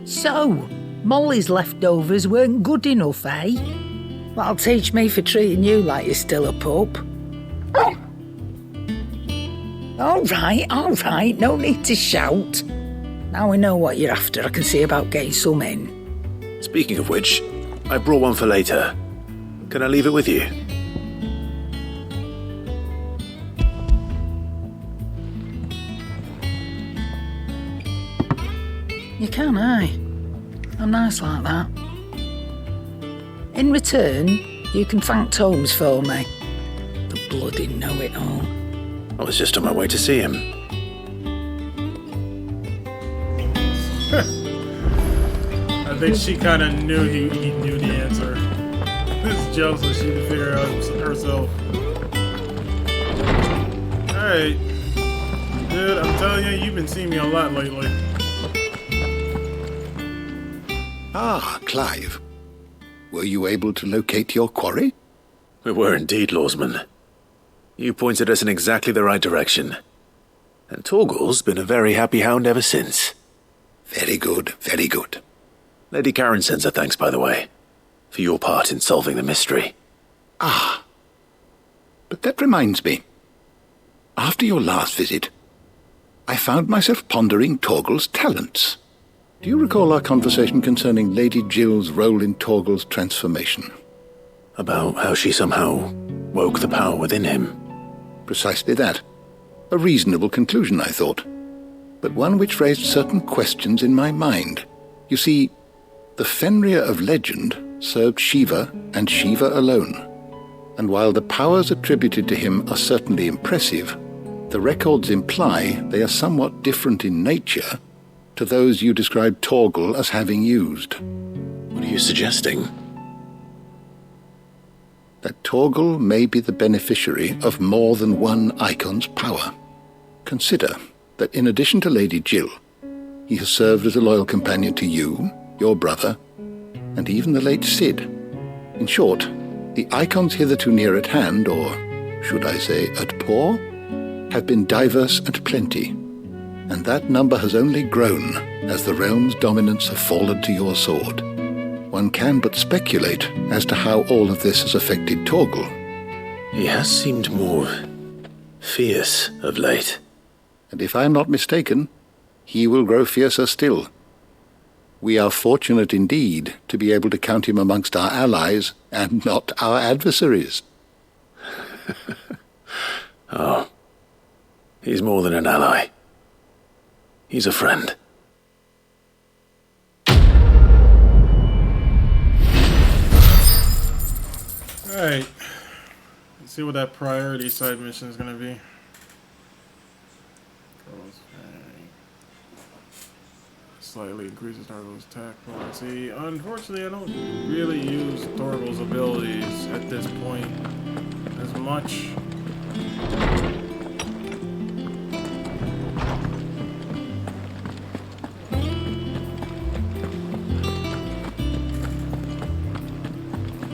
So, Molly's leftovers weren't good enough, eh? That'll teach me for treating you like you're still a pup. All right, no need to shout. Now we know what you're after, I can see about getting some in. Speaking of which, I brought one for later. Can I leave it with you? You can, eh? I'm nice like that. In return, you can thank Tomes for me. The bloody know-it-all. I was just on my way to see him. I think she kind of knew he knew the answer. This joke, so she could figure it out herself. Alright. Dude, I'm telling you, you've been seeing me a lot lately. Ah, Clive. Were you able to locate your quarry? We were indeed, Lawsman. You pointed us in exactly the right direction. And Torgal's been a very happy hound ever since. Very good, very good. Lady Karen sends her thanks, by the way, for your part in solving the mystery. Ah. But that reminds me. After your last visit, I found myself pondering Torgal's talents. Do you recall our conversation concerning Lady Jill's role in Torgal's transformation? About how she somehow woke the power within him. Precisely that. A reasonable conclusion, I thought. But one which raised certain questions in my mind. You see, the Fenrir of legend served Shiva and Shiva alone. And while the powers attributed to him are certainly impressive, the records imply they are somewhat different in nature to those you described Torgal as having used. What are you suggesting? That Torgal may be the beneficiary of more than one Eikon's power. Consider that in addition to Lady Jill, he has served as a loyal companion to you, your brother, and even the late Cid. In short, the Eikons hitherto near at hand, or should I say at paw, have been diverse and plenty, and that number has only grown as the realm's dominance have fallen to your sword. One can but speculate as to how all of this has affected Torgal. He has seemed more fierce of late. And if I am not mistaken, he will grow fiercer still. We are fortunate indeed to be able to count him amongst our allies and not our adversaries. Oh, he's more than an ally. He's a friend. Alright. Let's see what that priority side mission is going to be. Slightly increases Torgal's attack potency. Unfortunately, I don't really use Torgal's abilities at this point as much.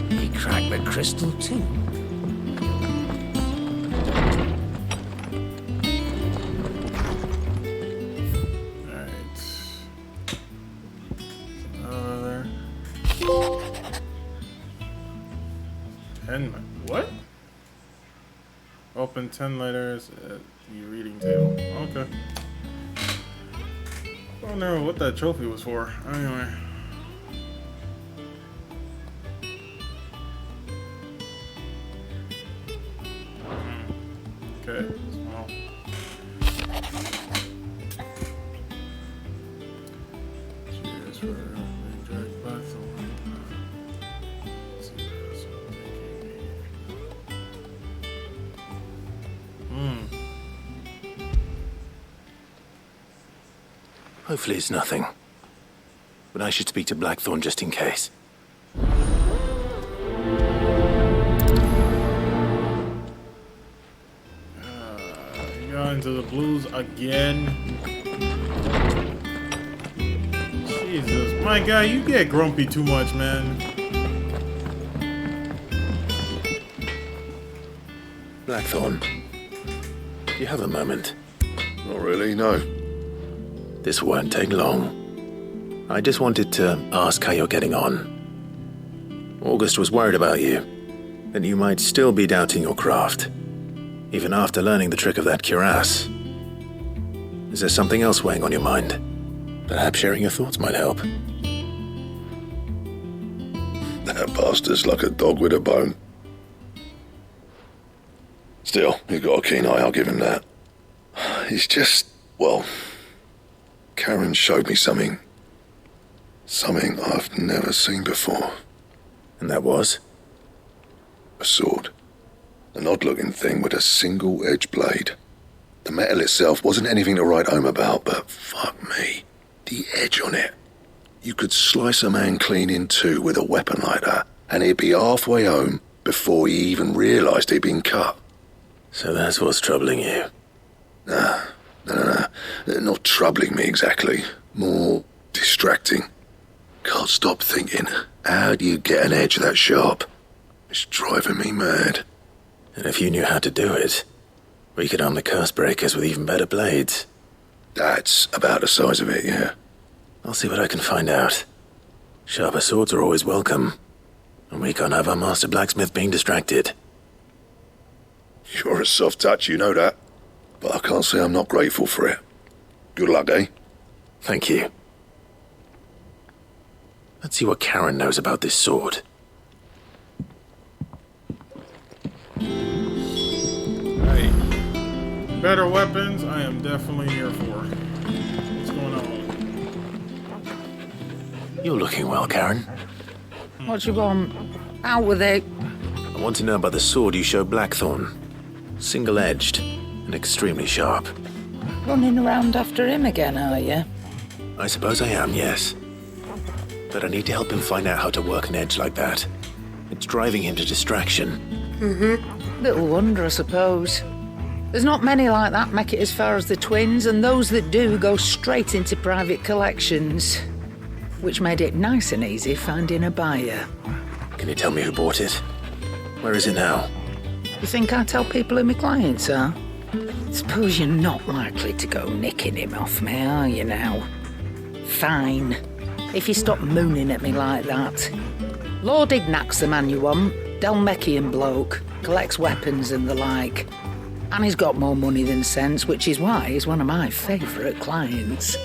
He cracked the crystal too. What? Open 10 letters at the reading table. Okay. I don't know what that trophy was for. Anyway. Okay. Well. Cheers for Drake Blackthorn. Hopefully it's nothing. But I should speak to Blackthorn just in case. Going into the blues again. Jesus, my guy, you get grumpy too much, man. Blackthorn, do you have a moment? Not really, no. This won't take long. I just wanted to ask how you're getting on. August was worried about you, that you might still be doubting your craft, even after learning the trick of that cuirass. Is there something else weighing on your mind? Perhaps sharing your thoughts might help. That bastard's like a dog with a bone. Still, he's got a keen eye, I'll give him that. He's just, well, Karen showed me something I've never seen before. And that was? A sword. An odd-looking thing with a single-edged blade. The metal itself wasn't anything to write home about, but fuck me, the edge on it. You could slice a man clean in two with a weapon like that, and he'd be halfway home before he even realised he'd been cut. So that's what's troubling you? No. Not troubling me exactly. More distracting. Can't stop thinking, how do you get an edge that sharp? It's driving me mad. And if you knew how to do it, we could arm the curse breakers with even better blades. That's about the size of it, yeah. I'll see what I can find out. Sharper swords are always welcome, and we can't have our master blacksmith being distracted. You're a soft touch, you know that. But I can't say I'm not grateful for it. Good luck, eh? Thank you. Let's see what Karen knows about this sword. Hey, better weapons, I am definitely here for. What's going on? You're looking well, Karen. What do you want? Out with it. I want to know about the sword you showed Blackthorn. Single-edged and extremely sharp. Running around after him again, are you? I suppose I am, yes. But I need to help him find out how to work an edge like that. It's driving him to distraction. Little wonder, I suppose. There's not many like that make it as far as the twins, and those that do go straight into private collections. Which made it nice and easy finding a buyer. Can you tell me who bought it? Where is it now? You think I tell people who my clients are? Suppose you're not likely to go nicking him off me, are you now? Fine. If you stop mooning at me like that. Lord Ignac's the man you want. Dalmekian bloke. Collects weapons and the like. And he's got more money than sense, which is why he's one of my favourite clients.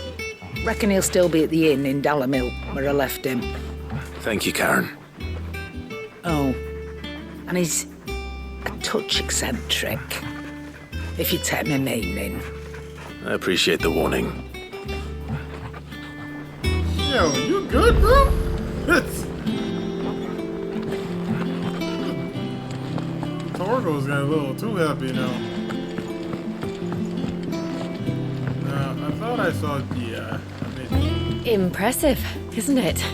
Reckon he'll still be at the inn in Dalamil, where I left him. Thank you, Karen. Oh, and he's a touch eccentric, if you take my meaning. I appreciate the warning. Yo, you good, bro? Torgo's got a little too happy now. I thought I saw, yeah. Impressive, isn't it?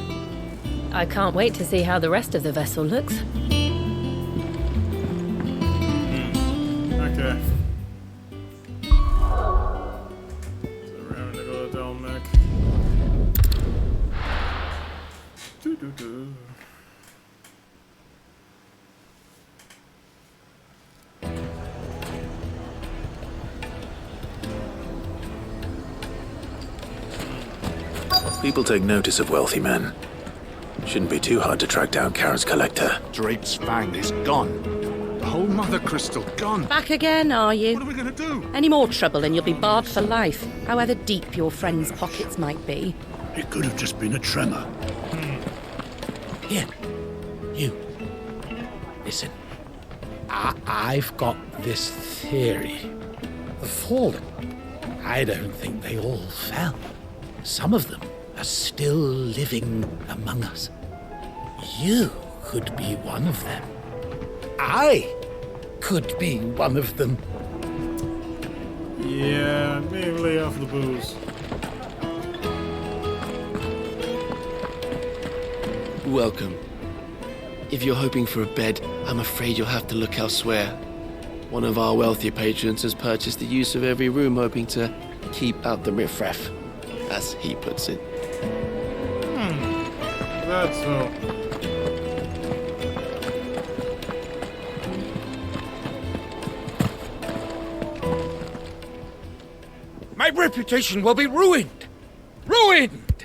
I can't wait to see how the rest of the vessel looks. Okay. So we're having to go to Dalmec. Doo-doo-doo. People take notice of wealthy men. Shouldn't be too hard to track down Karen's collector. Drape's Fang is gone. The whole Mother Crystal gone. Back again, are you? What are we gonna do? Any more trouble and you'll be barred for life, however deep your friends' pockets might be. It could have just been a tremor. Here, you. Listen. I've got this theory. The Fallen. I don't think they all fell. Some of them are still living among us. You could be one of them. I could be one of them. Yeah, maybe lay off the booze. Welcome. If you're hoping for a bed, I'm afraid you'll have to look elsewhere. One of our wealthier patrons has purchased the use of every room, hoping to keep out the riffraff, as he puts it. That's so. My reputation will be ruined! Ruined!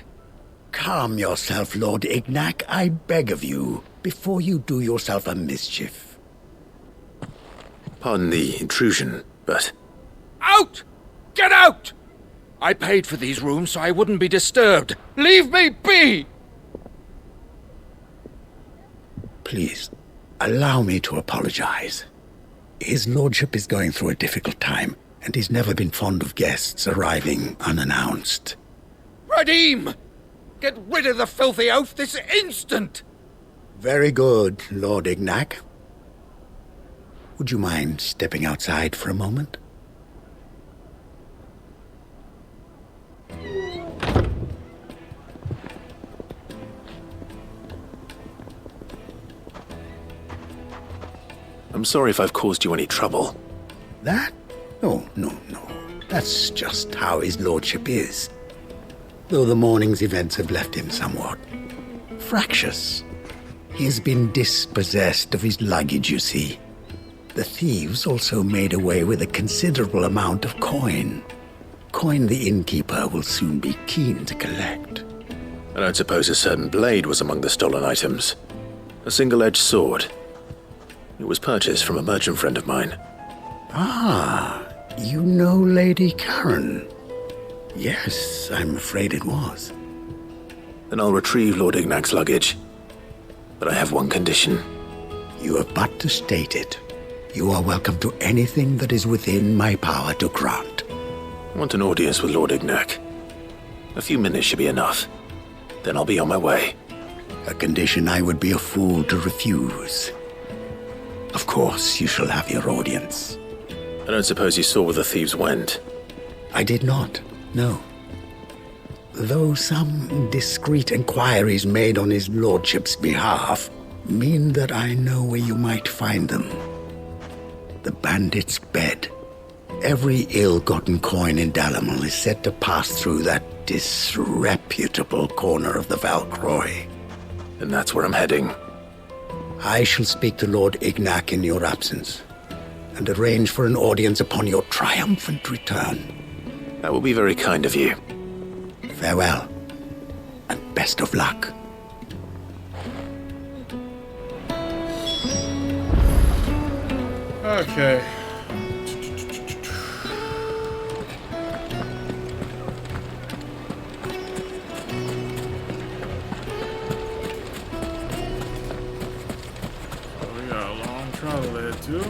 Calm yourself, Lord Ignac, I beg of you, before you do yourself a mischief. Pardon the intrusion, but... Out! Get out! I paid for these rooms so I wouldn't be disturbed. Leave me be! Please, allow me to apologize. His lordship is going through a difficult time, and he's never been fond of guests arriving unannounced. Radim! Get rid of the filthy oaf this instant! Very good, Lord Ignac. Would you mind stepping outside for a moment? I'm sorry if I've caused you any trouble. That? Oh, no. That's just how his lordship is. Though the morning's events have left him somewhat fractious. He has been dispossessed of his luggage, you see. The thieves also made away with a considerable amount of coin. Coin the innkeeper will soon be keen to collect. I don't suppose a certain blade was among the stolen items. A single-edged sword. It was purchased from a merchant friend of mine. Ah, you know Lady Karen. Yes, I'm afraid it was. Then I'll retrieve Lord Ignac's luggage. But I have one condition. You have but to state it. You are welcome to anything that is within my power to grant. I want an audience with Lord Ignac. A few minutes should be enough. Then I'll be on my way. A condition I would be a fool to refuse. Of course, you shall have your audience. I don't suppose you saw where the thieves went? I did not, no. Though some discreet inquiries made on his lordship's behalf mean that I know where you might find them. The bandit's bed. Every ill-gotten coin in Telamon is said to pass through that disreputable corner of the Valcroy. And that's where I'm heading. I shall speak to Lord Ignac in your absence, and arrange for an audience upon your triumphant return. That will be very kind of you. Farewell, and best of luck. Okay. So we got a long travel there too.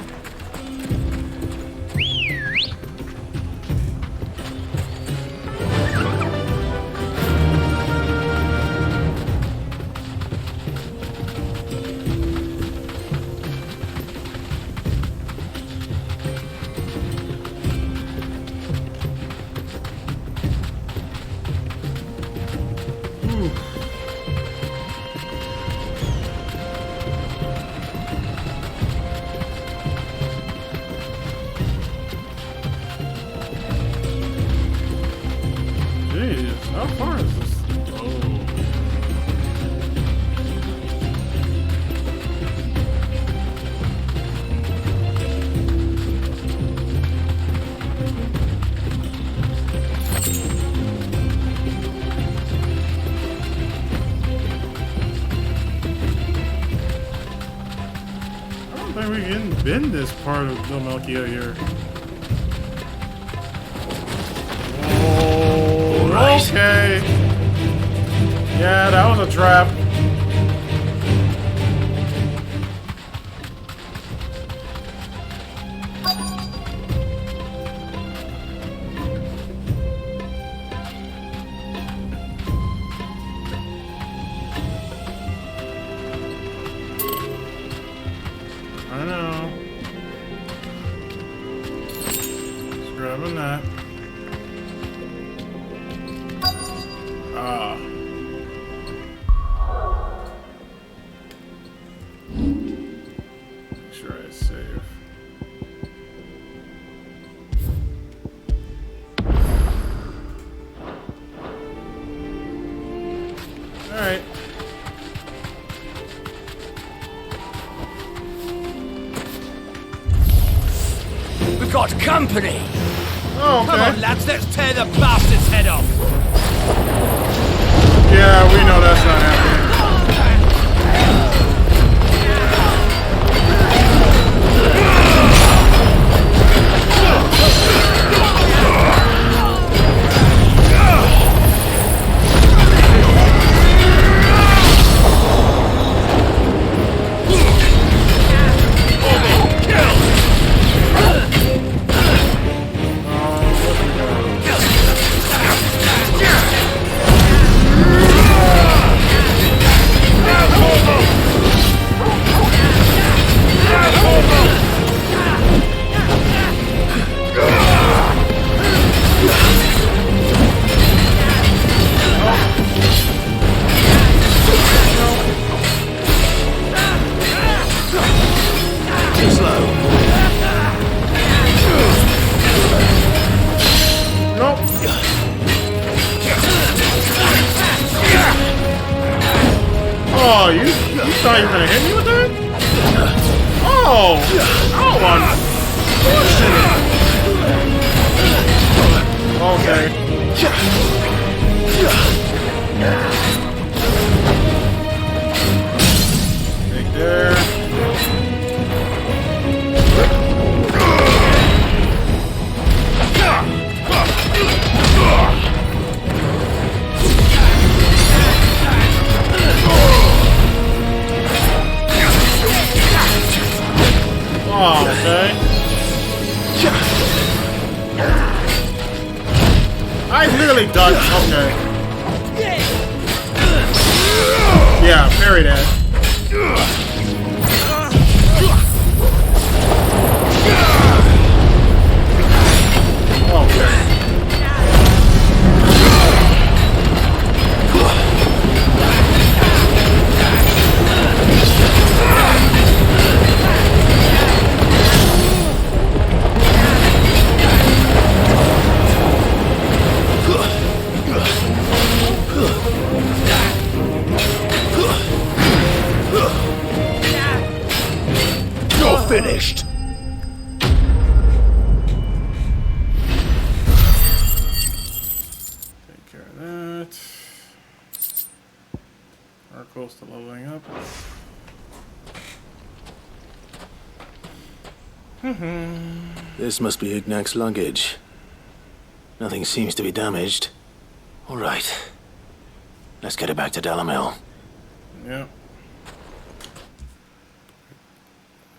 How far is this? I don't think we can bend this part of Domelkia here. Okay. Yeah, that was a trap. I know. Just grabbing that. Ah. Make sure I save. got company! Oh, okay. Come on, lads, let's tear the bastard's head off! Yeah, we know that's not happening. Oh, you thought you were gonna hit me with that? Oh, I want okay. Right there. Oh, okay. I literally dodged. Okay. Yeah, parry that. Okay. Finished. Take care of that. We're close to leveling up. This must be Ignac's luggage. Nothing seems to be damaged. All right. Let's get it back to Telamon. Yeah.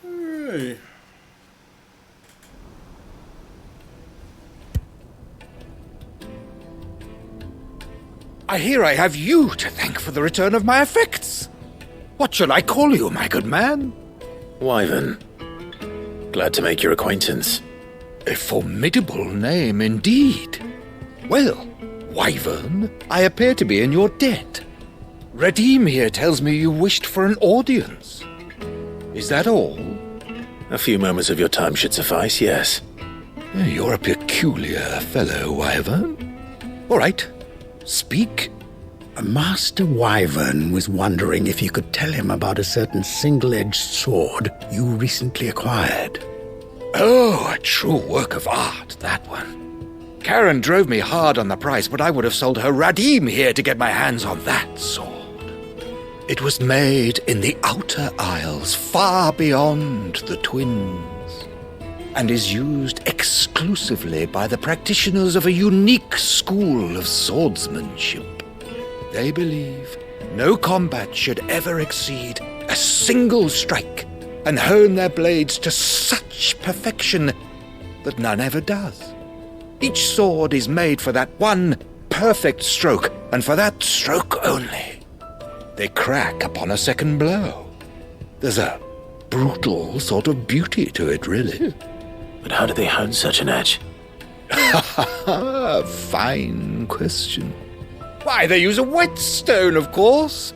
Hey. I hear I have you to thank for the return of my effects. What shall I call you, my good man? Wyvern. Glad to make your acquaintance. A formidable name indeed. Well, Wyvern, I appear to be in your debt. Redeem here tells me you wished for an audience. Is that all? A few moments of your time should suffice, yes. You're a peculiar fellow, Wyvern. All right, speak. Master Wyvern was wondering if you could tell him about a certain single-edged sword you recently acquired. Oh, a true work of art, that one. Karen drove me hard on the price, but I would have sold her Radim here to get my hands on that sword. It was made in the Outer Isles, far beyond the Twins, and is used exclusively by the practitioners of a unique school of swordsmanship. They believe no combat should ever exceed a single strike, and hone their blades to such perfection that none ever does. Each sword is made for that one perfect stroke, and for that stroke only. They crack upon a second blow. There's a brutal sort of beauty to it, really. But how do they hone such an edge? Fine question. Why, they use a whetstone, of course.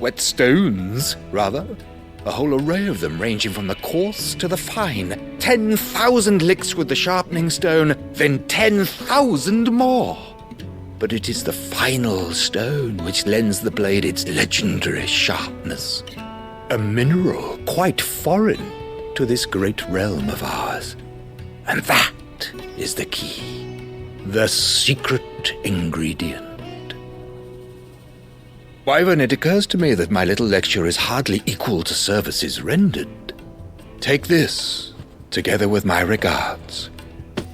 Whetstones, rather. A whole array of them, ranging from the coarse to the fine. 10,000 licks with the sharpening stone, then 10,000 more. But it is the final stone which lends the blade its legendary sharpness. A mineral quite foreign to this great realm of ours. And that is the key. The secret ingredient. Wyvern, it occurs to me that my little lecture is hardly equal to services rendered. Take this, together with my regards.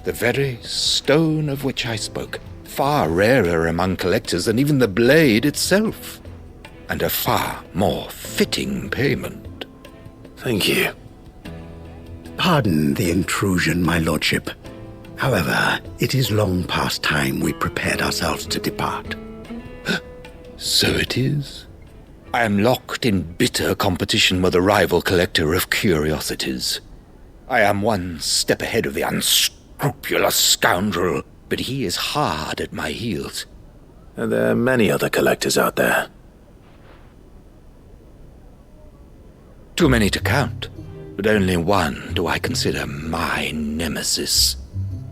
The very stone of which I spoke, far rarer among collectors than even the blade itself, and a far more fitting payment. Thank you. Pardon the intrusion, my lordship. However, it is long past time we prepared ourselves to depart. So it is. I am locked in bitter competition with a rival collector of curiosities. I am one step ahead of the unscrupulous scoundrel, but he is hard at my heels. Are there many other collectors out there? Too many to count, but only one do I consider my nemesis.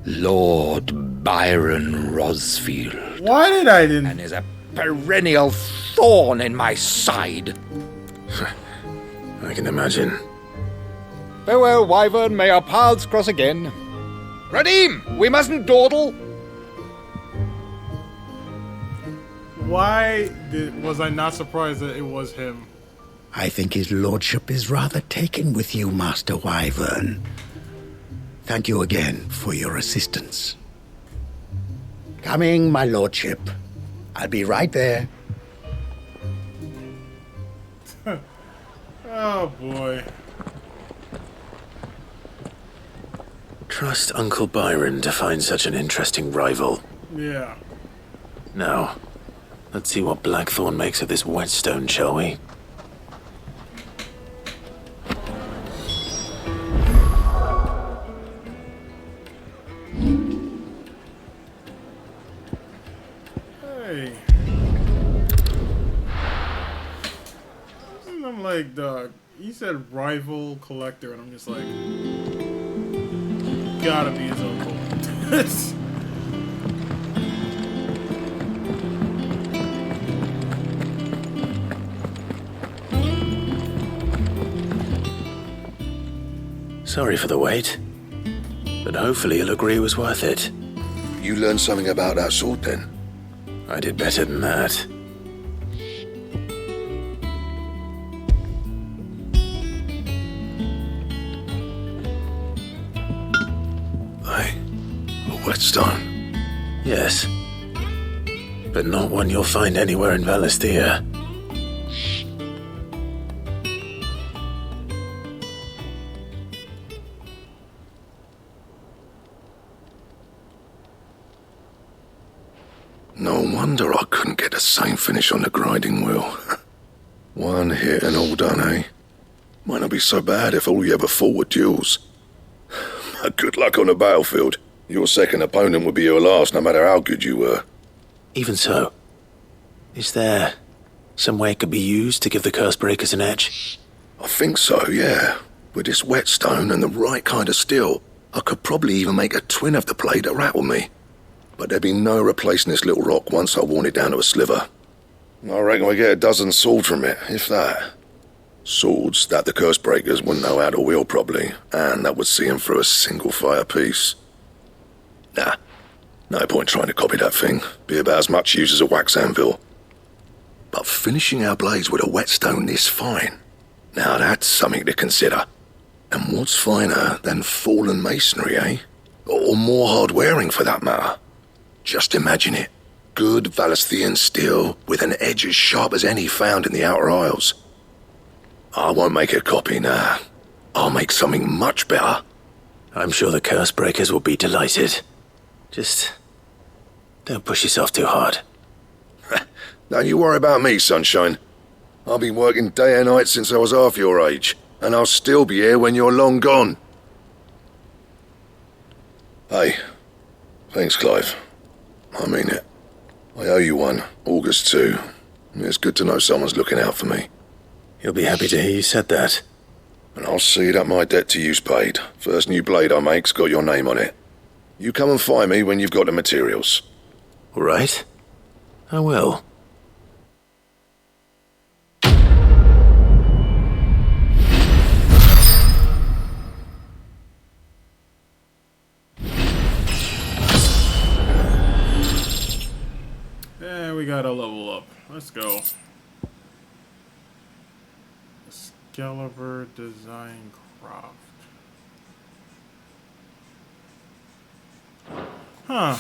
Lord Byron Rosfield. Why did I didn't? And is a perennial thorn in my side. I can imagine. Farewell, Wyvern. May our paths cross again. Radim, we mustn't dawdle. Why was I not surprised that it was him? I think his lordship is rather taken with you, Master Wyvern. Thank you again for your assistance. Coming, my lordship. I'll be right there. Oh boy. Trust Uncle Byron to find such an interesting rival. Yeah. Now, let's see what Blackthorn makes of this whetstone, shall we? Hey. I'm like, dog, he said rival collector, and I'm just like, gotta be his uncle. Sorry for the wait, but hopefully you'll agree it was worth it. You learned something about that sword then? I did better than that. A whetstone? Yes. But not one you'll find anywhere in Valisthea. No wonder I couldn't get the same finish on the grinding wheel. One hit and all done, eh? Might not be so bad if all you ever fought were duels. Good luck on the battlefield. Your second opponent would be your last, no matter how good you were. Even so, is there some way it could be used to give the Cursebreakers an edge? I think so, yeah. With this whetstone and the right kind of steel, I could probably even make a twin of the blade that rattled me. But there'd be no replacing this little rock once I worn it down to a sliver. I reckon we get a dozen swords from it, if that. Swords that the Cursebreakers wouldn't know how to wield properly, and that would see them through a single fire piece. Nah, no point trying to copy that thing. Be about as much use as a wax anvil. But finishing our blades with a whetstone this fine, now that's something to consider. And what's finer than fallen masonry, eh? Or more hard-wearing, for that matter. Just imagine it. Good Valisthean steel with an edge as sharp as any found in the Outer Isles. I won't make a copy, nah. I'll make something much better. I'm sure the Cursebreakers will be delighted. Just don't push yourself too hard. Don't you worry about me, sunshine. I've been working day and night since I was half your age, and I'll still be here when you're long gone. Hey, thanks, Clive. I mean it. I owe you one, August too. It's good to know someone's looking out for me. He'll be happy to hear you said that. And I'll see that my debt to you's paid. First new blade I make's got your name on it. You come and find me when you've got the materials. All right. I will. Let's go. Excalibur Design Craft. Huh.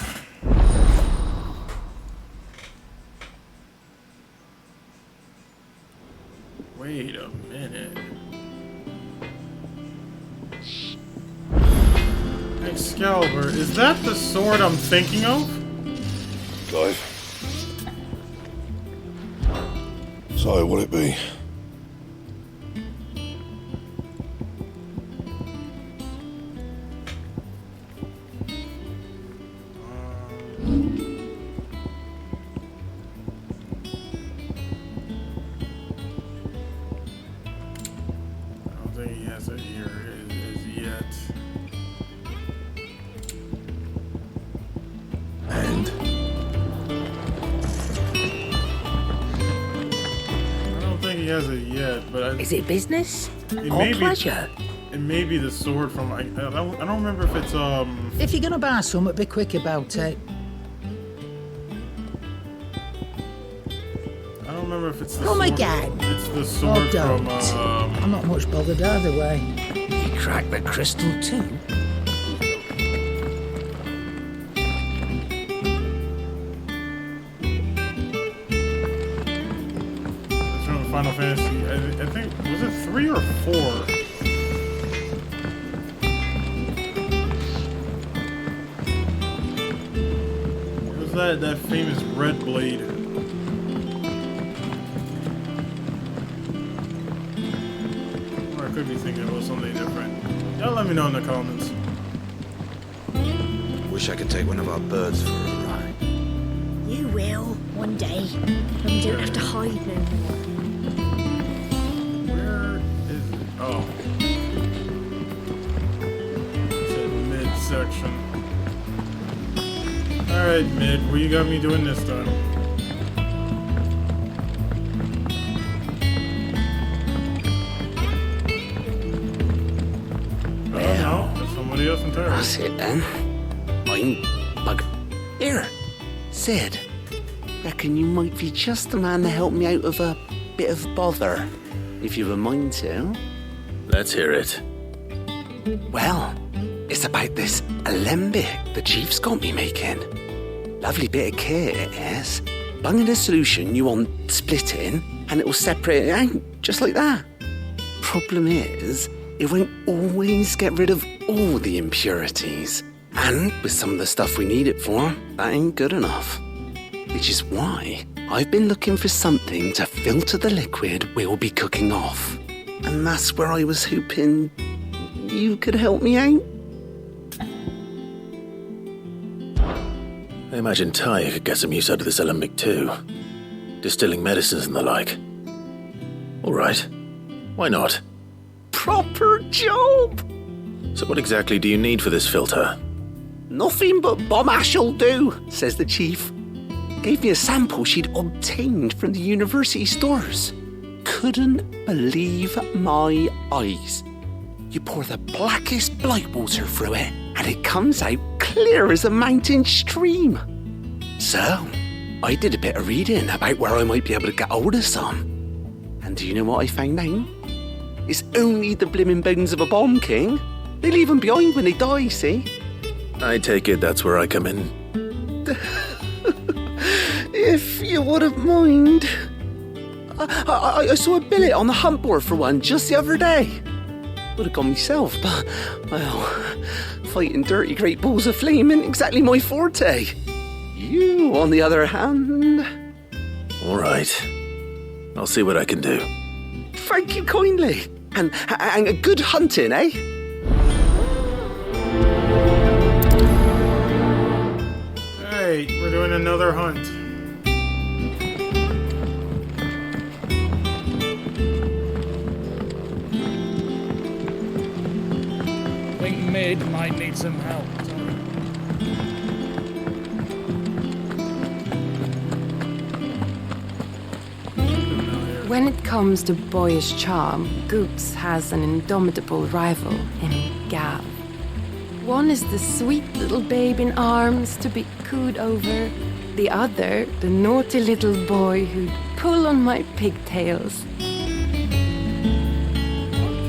Wait a minute. Excalibur, is that the sword I'm thinking of? Clive? So, will it be? Is it business It or may be- pleasure? It may be the sword from. I don't remember if it's If you're gonna buy something, be quick about it. I don't remember if it's the Come sword. again. It's the Oh, sword don't. from. I'm not much bothered either way. You cracked the crystal too. It's from Final Fantasy. I think was it 3 or 4? It was that famous red blade. Or I could be thinking about something different. Y'all let me know in the comments. Wish I could take one of our birds for a ride. You will, one day. When you don't have to hide no more. Where is it? Oh. It's in mid-section. Alright, mid. What you got me doing this time? Oh, no. It's somebody else entirely. That's it then. I'm bugger. Here, Sid. Reckon you might be just the man to help me out of a bit of bother, if you've a mind to. Let's hear it. Well, it's about this alembic the chief's got me making. Lovely bit of kit it is. Bung in a solution you want splitting, and it will separate it out, just like that. Problem is, it won't always get rid of all the impurities. And with some of the stuff we need it for, that ain't good enough. Which is why I've been looking for something to filter the liquid we'll be cooking off. And that's where I was hoping you could help me out. I imagine Ty could get some use out of this alembic too. Distilling medicines and the like. Alright. Why not? Proper job! So what exactly do you need for this filter? Nothing but bomb ash'll do, says the chief. Gave me a sample she'd obtained from the university stores. Couldn't believe my eyes. You pour the blackest Blight water through it, and it comes out clear as a mountain stream. So, I did a bit of reading about where I might be able to get hold of some. And do you know what I found out? It's only the blimmin' bones of a bomb king. They leave them behind when they die, see? I take it that's where I come in. If you wouldn't mind. I saw a billet on the hunt board for one just the other day. Would have gone myself, but, well, fighting dirty great balls of flame ain't exactly my forte. You, on the other hand... All right. I'll see what I can do. Thank you kindly. And good hunting, eh? Hey, we're doing another hunt. I think Mid might need some help. When it comes to boyish charm, Goops has an indomitable rival in Gav. One is the sweet little babe in arms to be cooed over. The other, the naughty little boy who'd pull on my pigtails.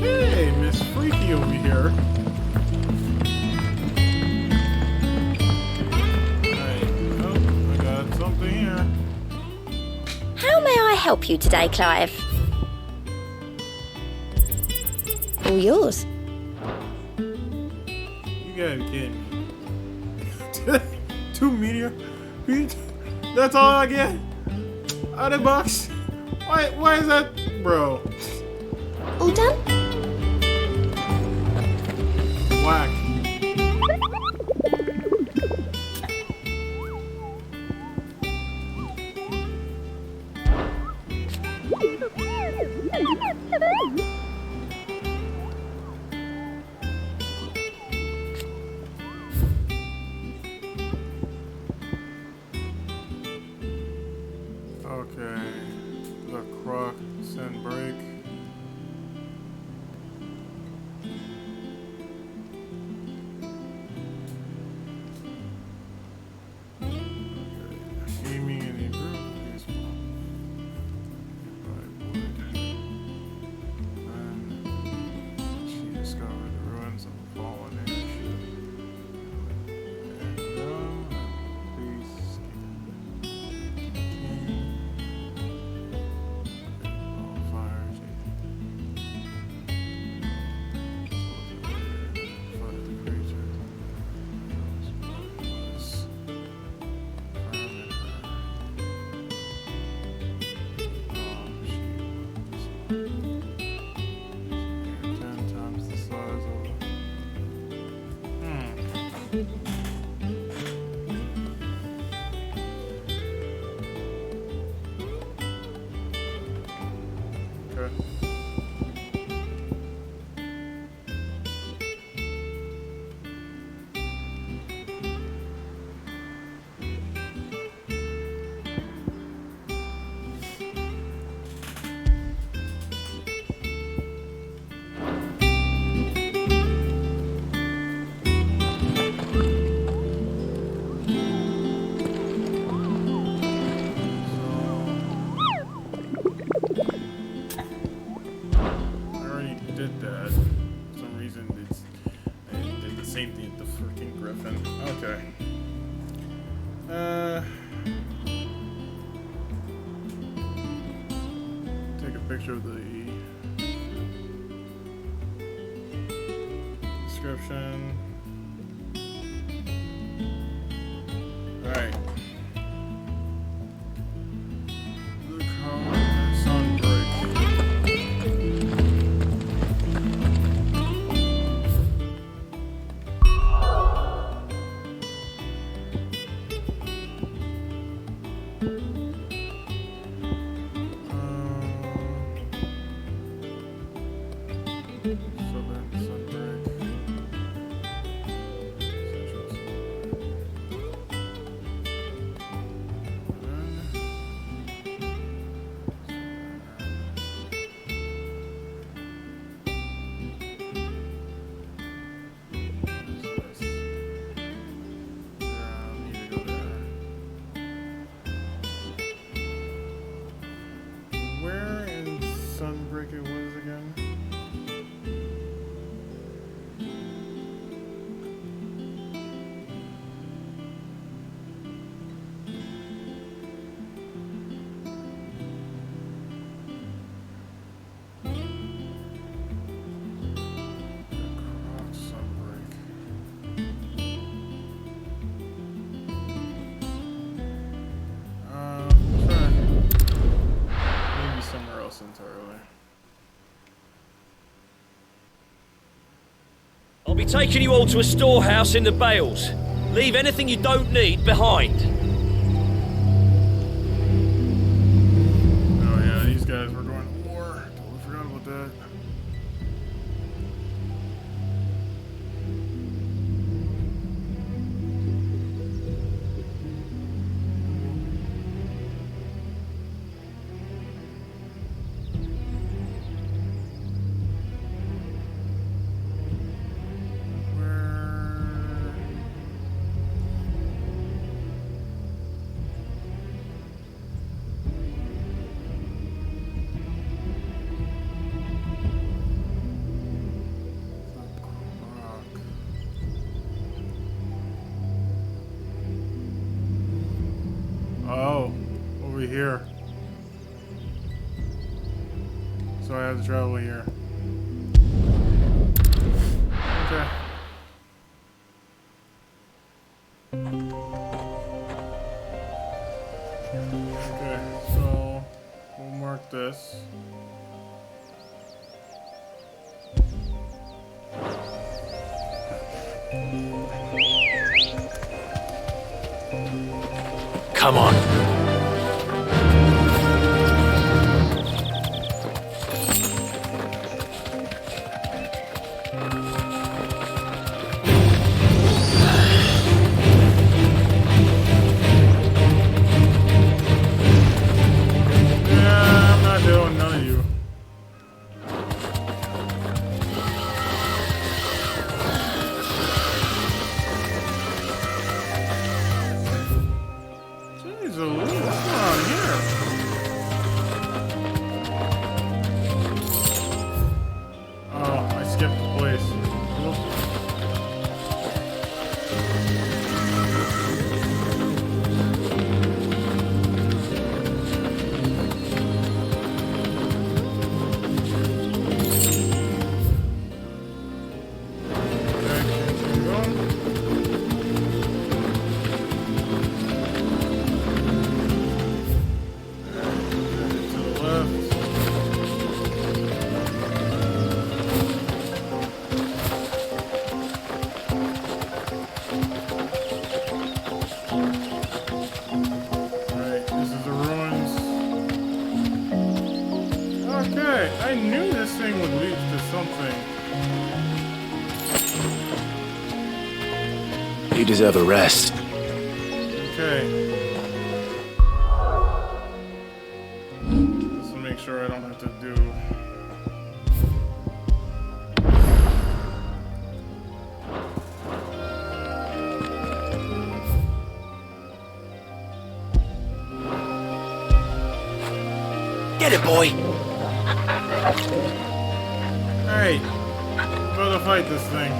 Okay, Miss Freaky over here. Alright, oh, I got something here. How may I help you today, Clive? All yours. You gotta be kidding me. 2 meteor? That's all I get? Out of the box? Why is that? Bro. All done? Whack. Okay, the croc, send break. Gaming in a group is and she discovered the ruins of a fallen airship. Picture of the description. All right. The sunbreak. Entirely. I'll be taking you all to a storehouse in the Bales. Leave anything you don't need behind. Oh yeah, these guys were going to war. Totally forgot about that. here. So I have to travel here. Okay. Okay, so we'll mark this. Come on. Yeah, I'm not doing none of you. Jeez, what's going on here? Oh, I skipped the place. I knew this thing would lead to something. You deserve a rest. Okay. Just to make sure I don't have to do... Get it, boy! Alright. I'm gonna fight this thing.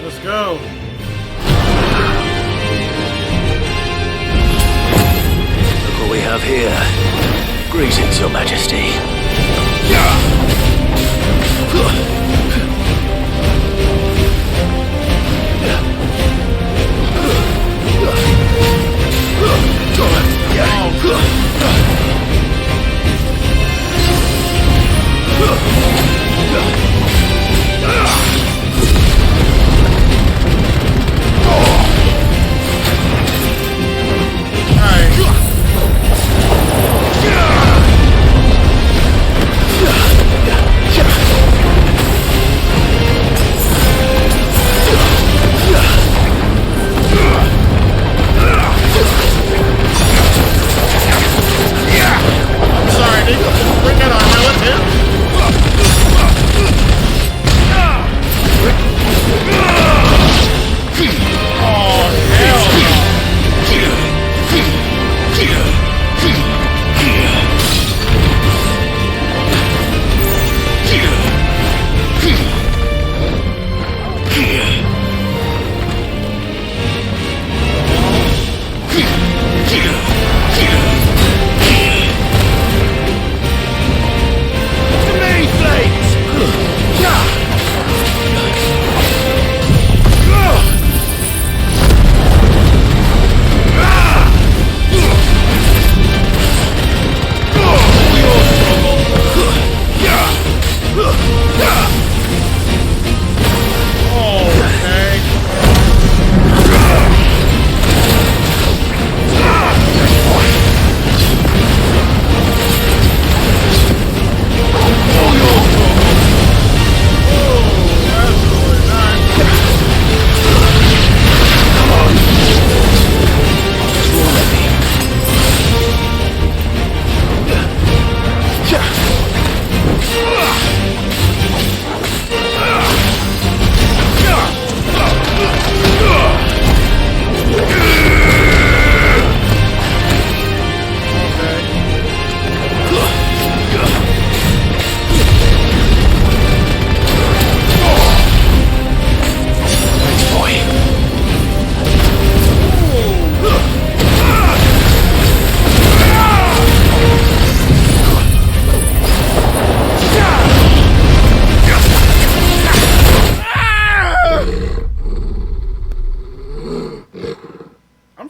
Let's go. Look what we have here. Greetings, Your Majesty.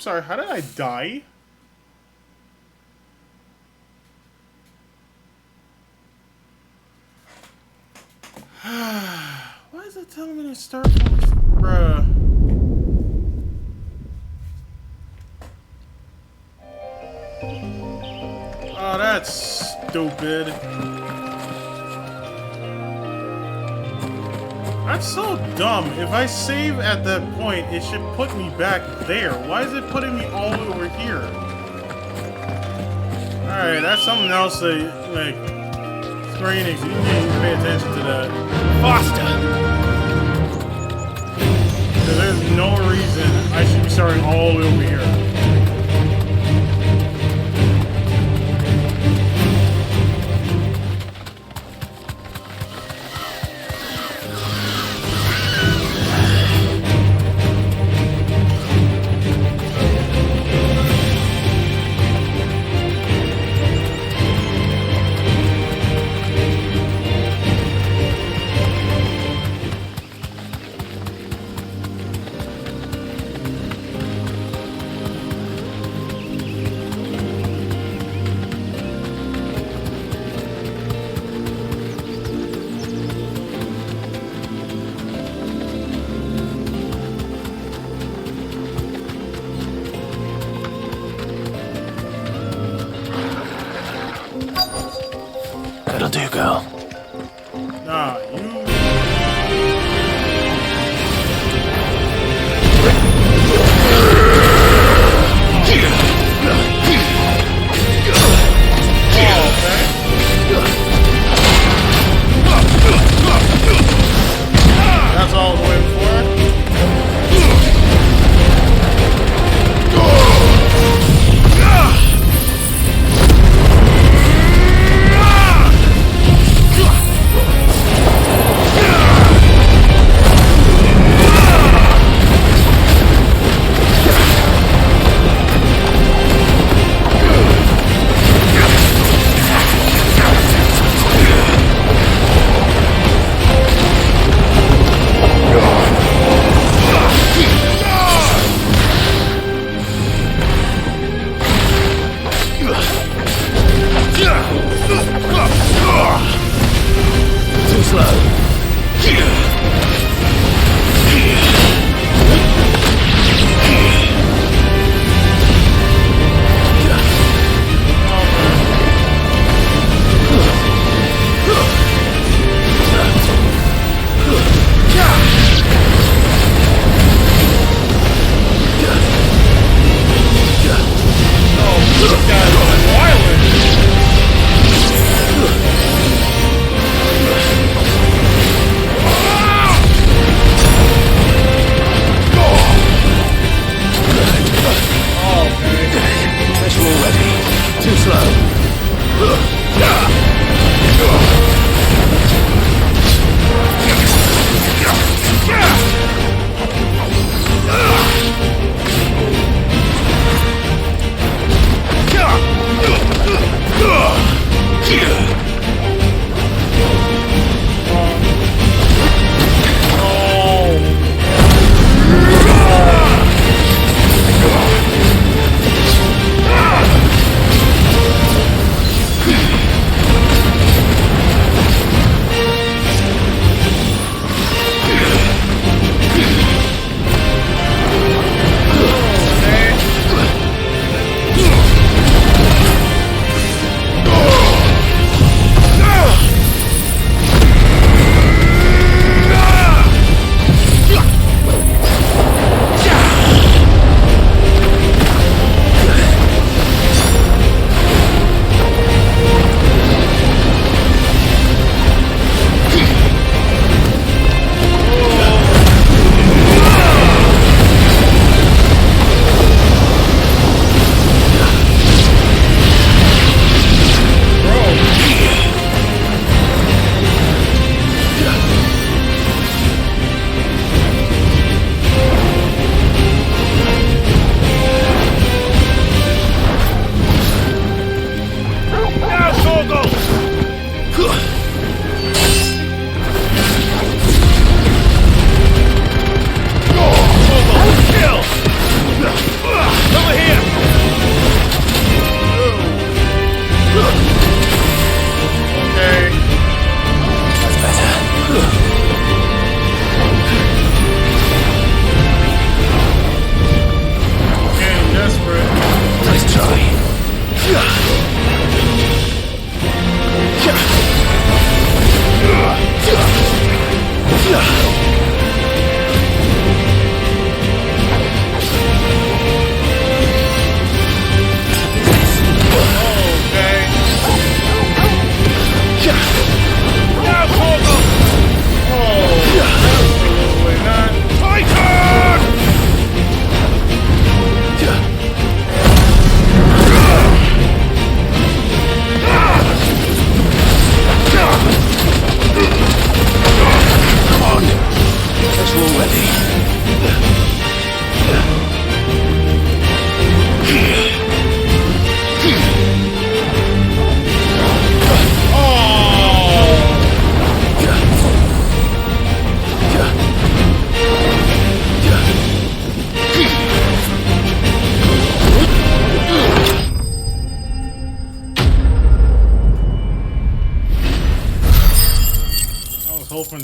sorry, how did I die? Why is it telling me to start from this? Bruh. Oh, that's stupid. That's so dumb. If I save at that point, it should put me back there. Why is it putting me all over here? Alright, that's something else that, like, Square Enix, you need to pay attention to that. Faster! Because there's no reason I should be starting all the way over here. That'll do, girl. Nah, you... That's all I was waiting for.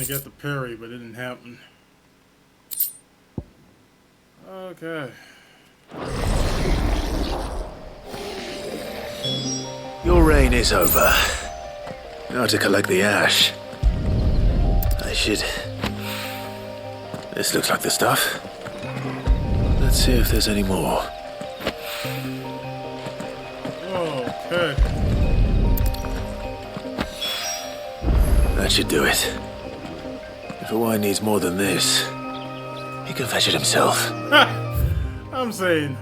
get the parry, but it didn't happen. Okay. Your reign is over. Now to collect the ash. I should... This looks like the stuff. Let's see if there's any more. Okay. That should do it. If a wine needs more than this, he can fetch it himself. I'm saying.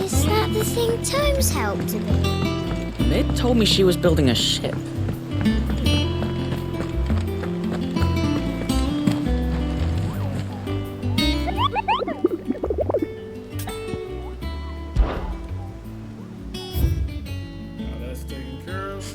Is that the thing Tomes helped to build? Mid told me she was building a ship. That's taken care of.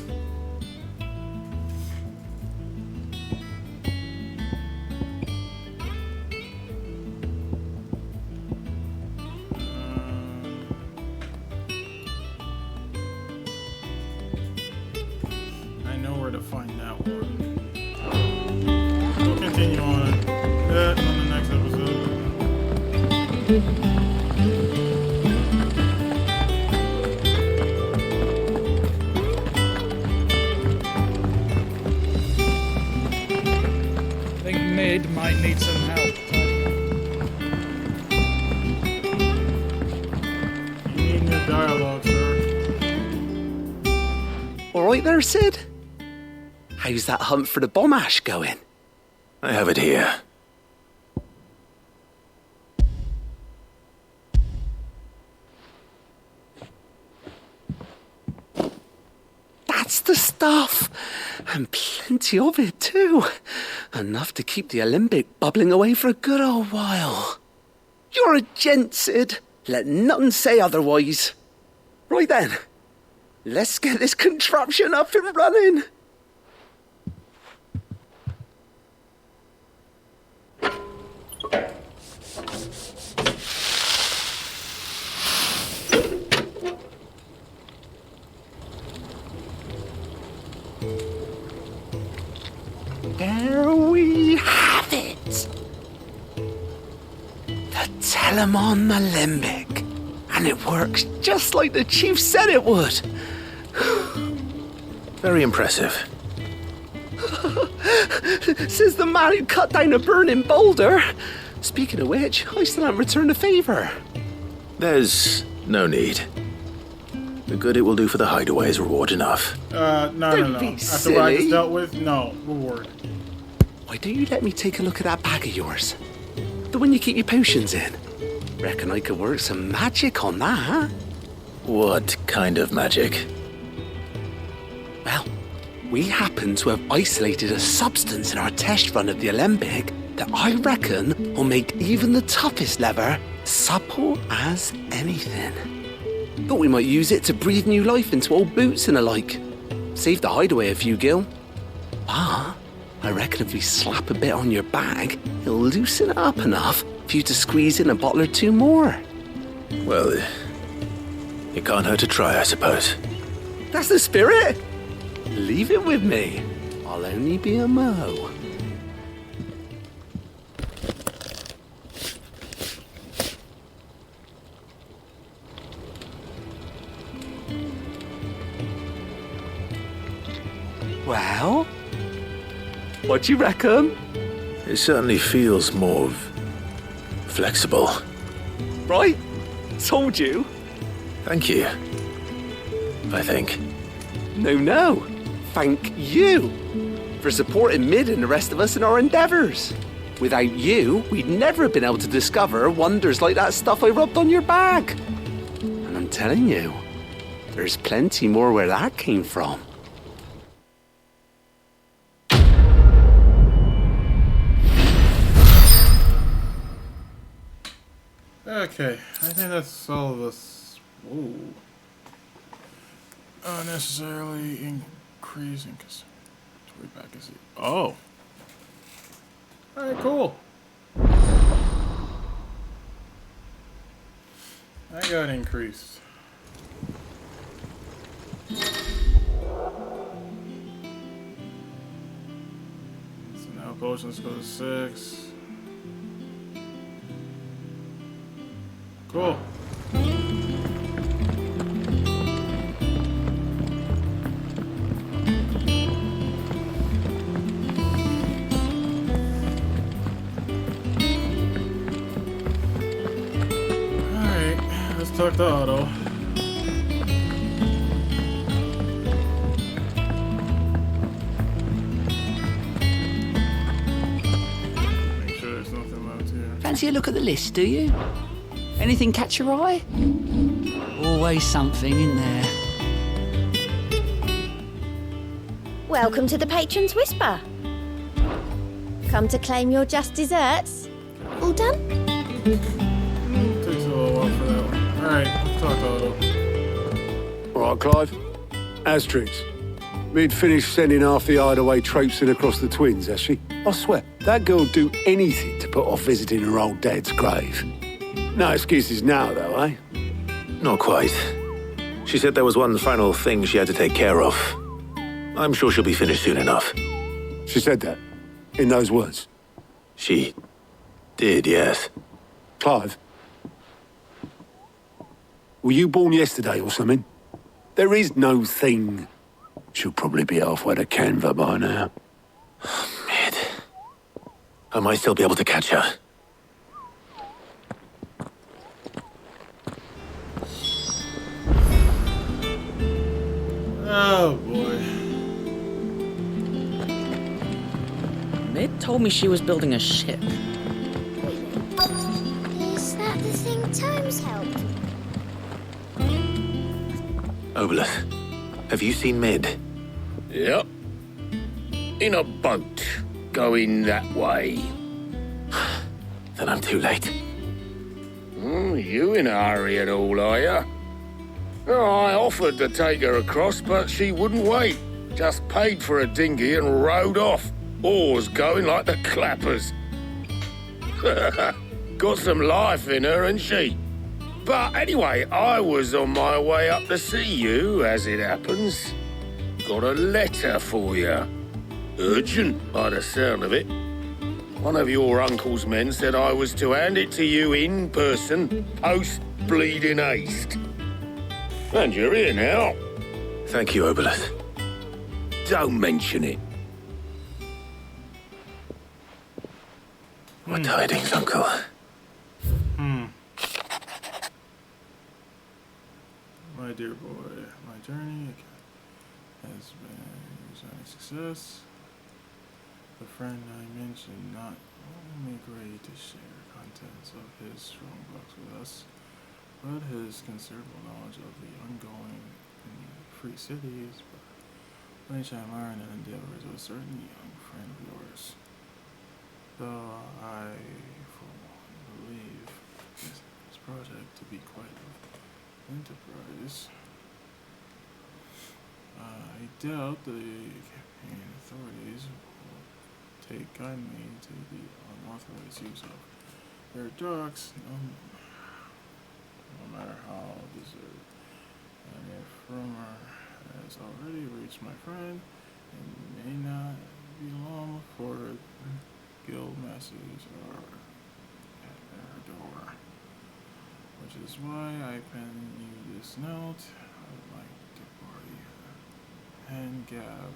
I know where to find that one. We'll continue on that on the next episode. I think Mid might need some help. You need new dialogue, sir. All right there, Sid? How's that hunt for the bomb ash going? I have it here. That's the stuff! And plenty of it, too. Enough to keep the Alembic bubbling away for a good old while. You're a gent, Sid. Let none say otherwise. Right then, let's get this contraption up and running. There we have it. The Telamon Alembic. And it works just like the chief said it would. Very impressive. Says the man who cut down a burning boulder. Speaking of which, I still haven't returned the favour. There's no need. The good it will do for the hideaway is reward enough. No. Don't be After what I just silly. dealt with, no reward. Why don't you let me take a look at that bag of yours? The one you keep your potions in. Reckon I could work some magic on that. What kind of magic? Well, we happen to have isolated a substance in our test run of the Alembic that I reckon will make even the toughest leather supple as anything. Thought we might use it to breathe new life into old boots and the like. Save the hideaway a few gil. But I reckon if we slap a bit on your bag, it'll loosen it up enough for you to squeeze in a bottle or two more. Well, it can't hurt to try, I suppose. That's the spirit. Leave it with me. I'll only be a mo. Well, what do you reckon? It certainly feels more flexible. Right? Told you. Thank you. I think. No. Thank you for supporting Mid and the rest of us in our endeavours. Without you, we'd never have been able to discover wonders like that stuff I rubbed on your bag. And I'm telling you, there's plenty more where that came from. Okay, I think that's all of us. Whoa. Unnecessarily increasing because way back is it? Oh. Alright, cool. I got increased. So now potions go to 6. Cool. Alright, let's talk to Otto. Make sure there's nothing left here. Fancy a look at the list, do you? Anything catch your eye? Always something in there. Welcome to the Patron's Whisper. Come to claim your just desserts. All done? Takes a little while for that one. Alright, let's talk to Otto. All right, Clive. Asterix. We'd finished sending half the hideaway traipsing across the twins, has she? I swear, that girl'd do anything to put off visiting her old dad's grave. No excuses now, though, eh? Not quite. She said there was one final thing she had to take care of. I'm sure she'll be finished soon enough. She said that? In those words? She did, yes. Clive? Were you born yesterday or something? There is no thing. She'll probably be halfway to Canva by now. Mid. I might still be able to catch her. Oh boy. Mid told me she was building a ship. Is that the thing Tomes helped? Obolus, have you seen Mid? Yep. In a boat, going that way. Then I'm too late. You in a hurry at all, are you? I offered to take her across, but she wouldn't wait. Just paid for a dinghy and rowed off. Oars going like the clappers. Got some life in her, ain't she? But anyway, I was on my way up to see you, as it happens. Got a letter for you. Urgent, by the sound of it. One of your uncle's men said I was to hand it to you in person, post-bleeding haste. And you're here now. Thank you, Obolus. Don't mention it. What tidings, Uncle? My dear boy, my journey has been a success. The friend I mentioned not only agreed to share contents of his strongbox with us, but his considerable knowledge of the ongoing in the free cities, which I learned and endeavors of a certain young friend of yours. Though I, for one, believe this project to be quite an enterprise, I doubt the campaign authorities will take kindly to the unauthorized use of their docks, no matter how deserved. And if rumor has already reached my friend, it may not be long before guild messages are at their door. Which is why I pen you this note. I would like to borrow your hand Gav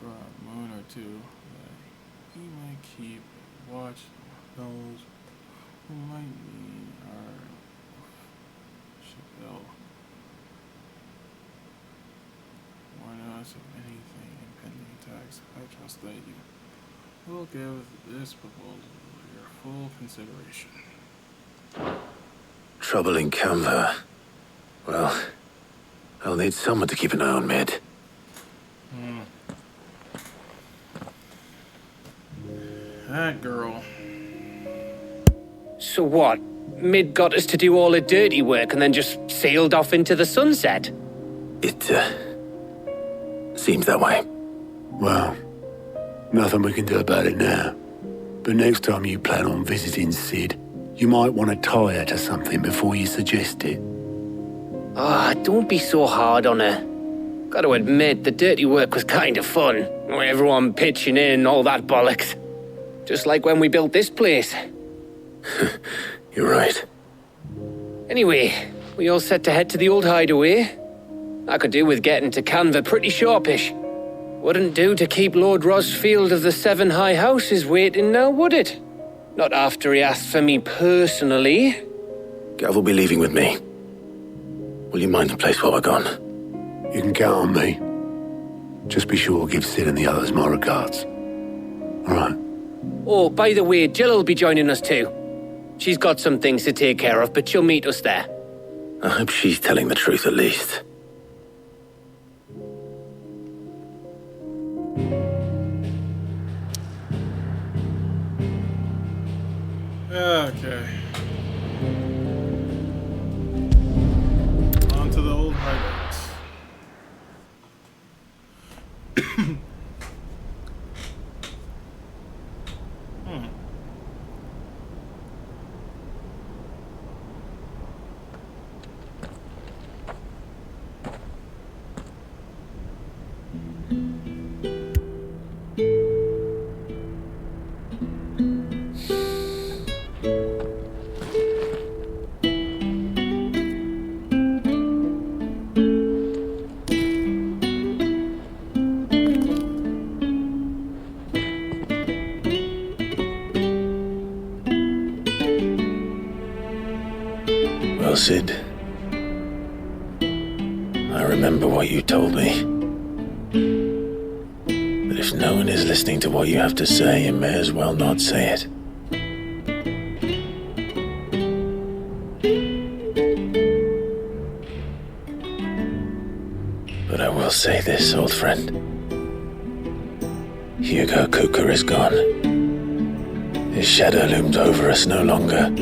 for a moon or two, that he might keep watch those who might need our ship ill. Warn us of anything impending attacks. I trust that you will give this proposal your full consideration. Trouble in Canva. Well, I'll need someone to keep an eye on Mid. That girl. So what? Mid got us to do all the dirty work and then just sailed off into the sunset. It, seems that way. Well, nothing we can do about it now. But next time you plan on visiting Sid, you might want to tie her to something before you suggest it. Don't be so hard on her. Gotta admit, the dirty work was kind of fun. Everyone pitching in, all that bollocks. Just like when we built this place. You're right. Anyway, we all set to head to the old hideaway. I could do with getting to Canva pretty sharpish. Wouldn't do to keep Lord Rosfield of the Seven High Houses waiting now, would it? Not after he asked for me personally. Gav will be leaving with me. Will you mind the place while we're gone? You can count on me. Just be sure to give Sid and the others my regards. All right. Oh, by the way, Jill will be joining us too. She's got some things to take care of, but she'll meet us there. I hope she's telling the truth at least. Okay. On to the old hideouts. Well, Sid, I remember what you told me. But if no one is listening to what you have to say, you may as well not say it. But I will say this, old friend. Hugo Kuka is gone. His shadow looms over us no longer.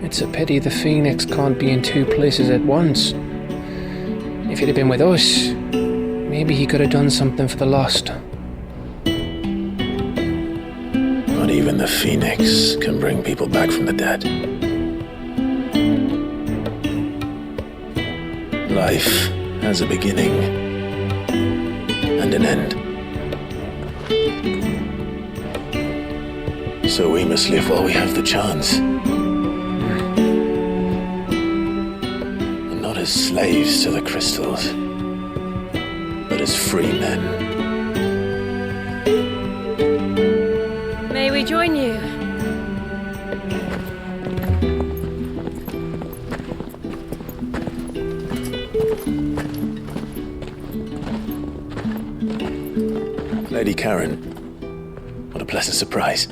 It's a pity the Phoenix can't be in two places at once. If he'd have been with us, maybe he could have done something for the lost. Not even the Phoenix can bring people back from the dead. Life has a beginning and an end. So we must live while we have the chance. And not as slaves to the crystals, but as free men. May we join you? Lady Karen, what a pleasant surprise.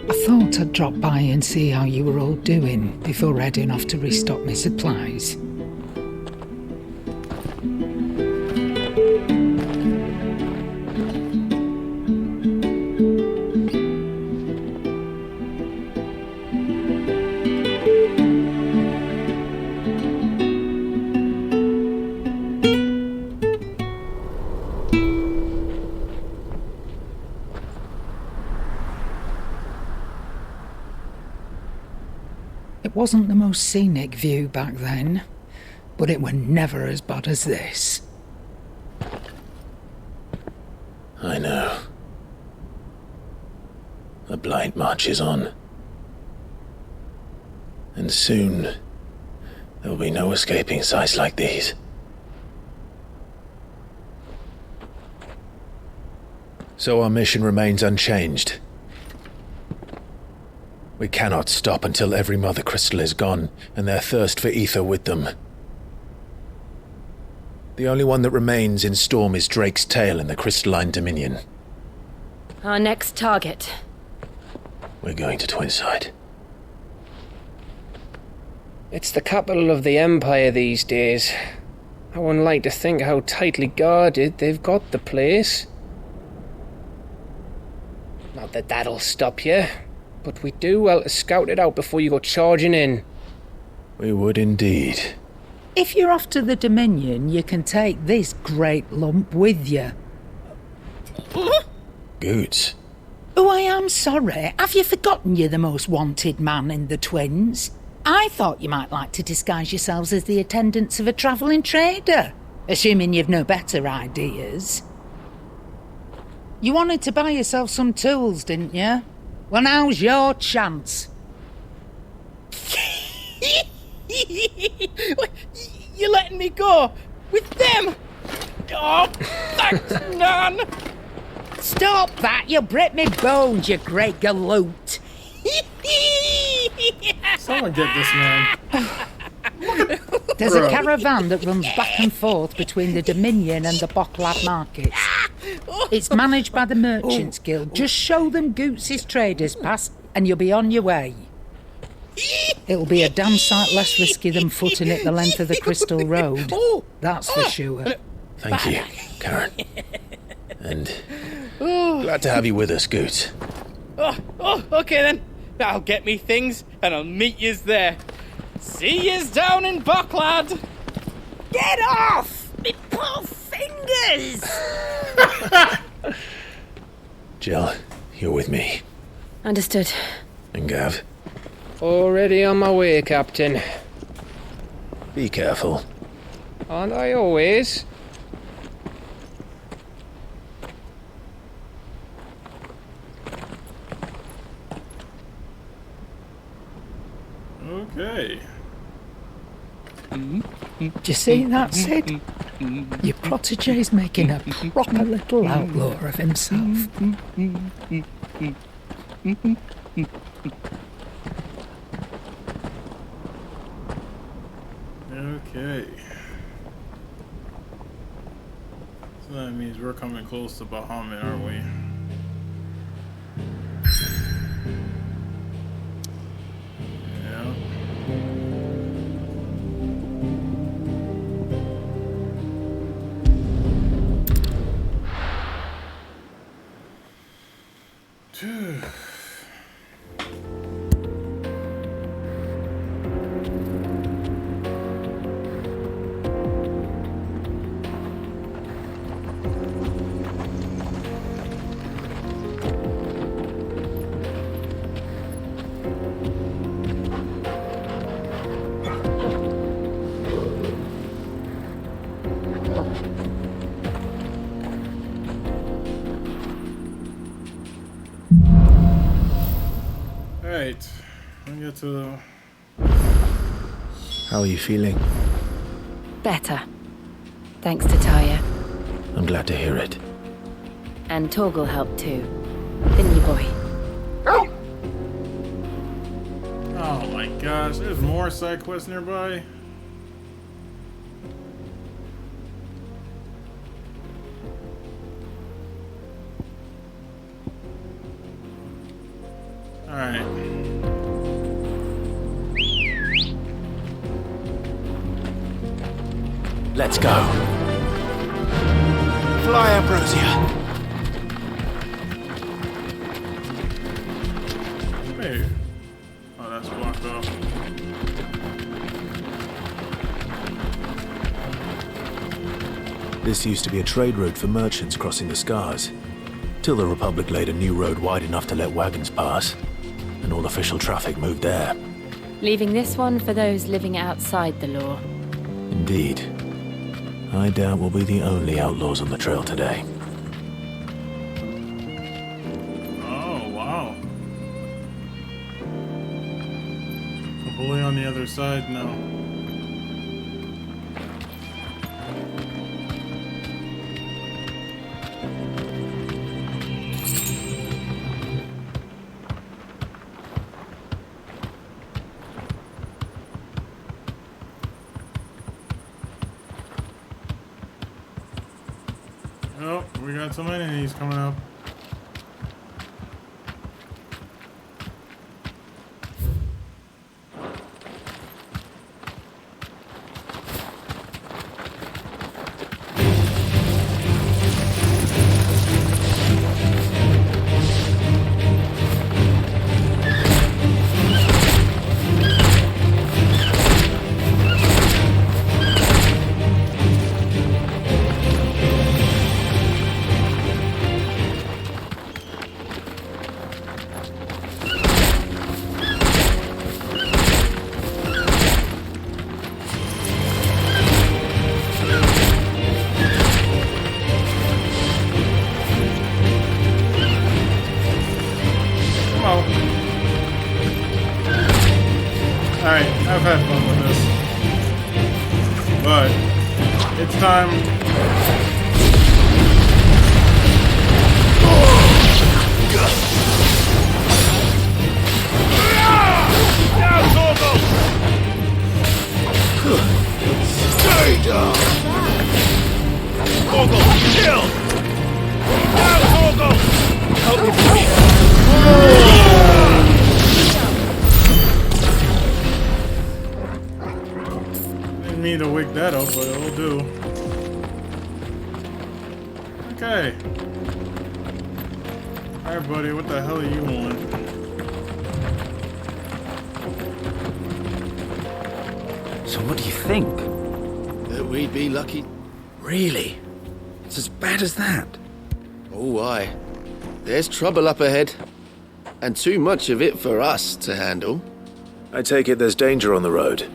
I thought I'd drop by and see how you were all doing before heading off to restock my supplies. It wasn't the most scenic view back then, but it were never as bad as this. I know. The Blight marches on. And soon, there will be no escaping sights like these. So our mission remains unchanged. We cannot stop until every Mother Crystal is gone, and their thirst for ether with them. The only one that remains in Storm is Drake's Tail in the Crystalline Dominion. Our next target. We're going to Twinside. It's the capital of the Empire these days. I wouldn't like to think how tightly guarded they've got the place. Not that that'll stop you. but we do well to scout it out before you go charging in. We would indeed. If you're off to the Dominion, you can take this great lump with you. Goots. Oh, I am sorry. Have you forgotten you're the most wanted man in the Twins? I thought you might like to disguise yourselves as the attendants of a travelling trader, assuming you've no better ideas. You wanted to buy yourself some tools, didn't you? Well, now's your chance. You're letting me go with them? Oh, thanks, Nan. Stop that! You'll break me bones, you great galoot. Someone get this man. There's a caravan that runs back and forth between the Dominion and the Bocklad markets. It's managed by the Merchants Guild. Just show them Goots' traders pass and you'll be on your way. It'll be a damn sight less risky than footing it the length of the Crystal Road. That's for sure. Thank you, Karen. And glad to have you with us, Goots. Okay then. I'll get me things and I'll meet yous there. See yous down in Bocklad. Get off! Me poor fingers! Jill, you're with me. Understood. And Gav, Already on my way, Captain. be careful. Aren't I always? Okay. Do you see that, Sid? Your protege's making a proper little outlaw of himself. Okay. So that means we're coming close to Bahamut, aren't we? Yeah. Phew. Alright, let me get to... How are you feeling? Better. Thanks to Taya. I'm glad to hear it. And Torgal helped too. Didn't you, boy? Oh my gosh, there's more side quests nearby. Alright. Let's go. Fly, Ambrosia. Hey. Oh, that's blocked off. This used to be a trade route for merchants crossing the Scars, till the Republic laid a new road wide enough to let wagons pass, and all official traffic moved there. Leaving this one for those living outside the law. Indeed. I doubt we'll be the only outlaws on the trail today. Oh, wow. A bully on the other side now. Oh, we got some enemies coming up. Alright, I've had fun with this. But it's time. Stay down! Torgal, chill! Now, Torgal! Help me, please! Didn't mean to wake that up, but it'll do. Okay. Alright, buddy, what the hell are you on? So what do you think? That we'd be lucky. Really? It's as bad as that? Oh, aye. There's trouble up ahead. And too much of it for us to handle. I take it there's danger on the road.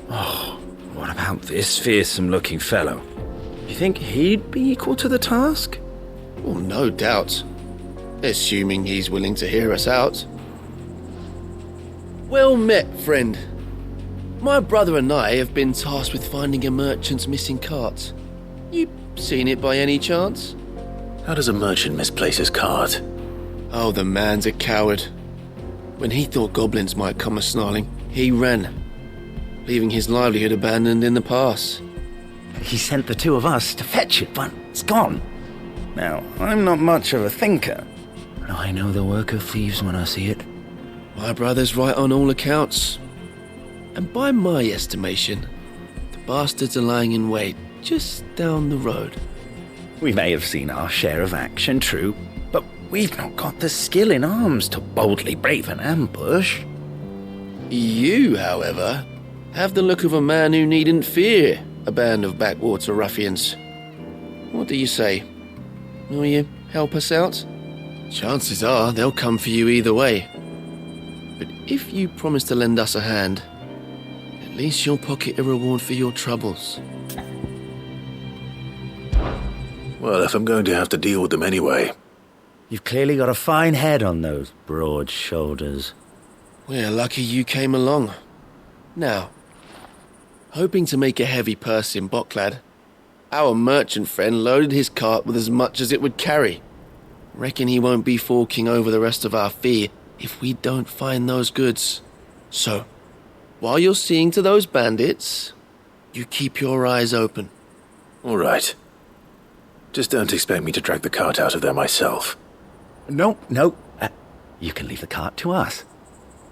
Oh, what about this fearsome-looking fellow? You think he'd be equal to the task? Well, no doubt. Assuming he's willing to hear us out. Well met, friend. My brother and I have been tasked with finding a merchant's missing cart. You seen it by any chance? How does a merchant misplace his cart? Oh, the man's a coward. When he thought goblins might come a-snarling, he ran, leaving his livelihood abandoned in the pass. He sent the two of us to fetch it, but it's gone. Now, I'm not much of a thinker, but I know the work of thieves when I see it. My brother's right on all accounts. And by my estimation, the bastards are lying in wait just down the road. We may have seen our share of action, true, but we've not got the skill in arms to boldly brave an ambush. You, however, have the look of a man who needn't fear a band of backwater ruffians. What do you say? Will you help us out? Chances are they'll come for you either way. But if you promise to lend us a hand, at least you'll pocket a reward for your troubles. Well, if I'm going to have to deal with them anyway. You've clearly got a fine head on those broad shoulders. We're lucky you came along. Now, hoping to make a heavy purse in Bocklad, our merchant friend loaded his cart with as much as it would carry. Reckon he won't be forking over the rest of our fee if we don't find those goods. So, while you're seeing to those bandits, you keep your eyes open. All right. Just don't expect me to drag the cart out of there myself. No. You can leave the cart to us.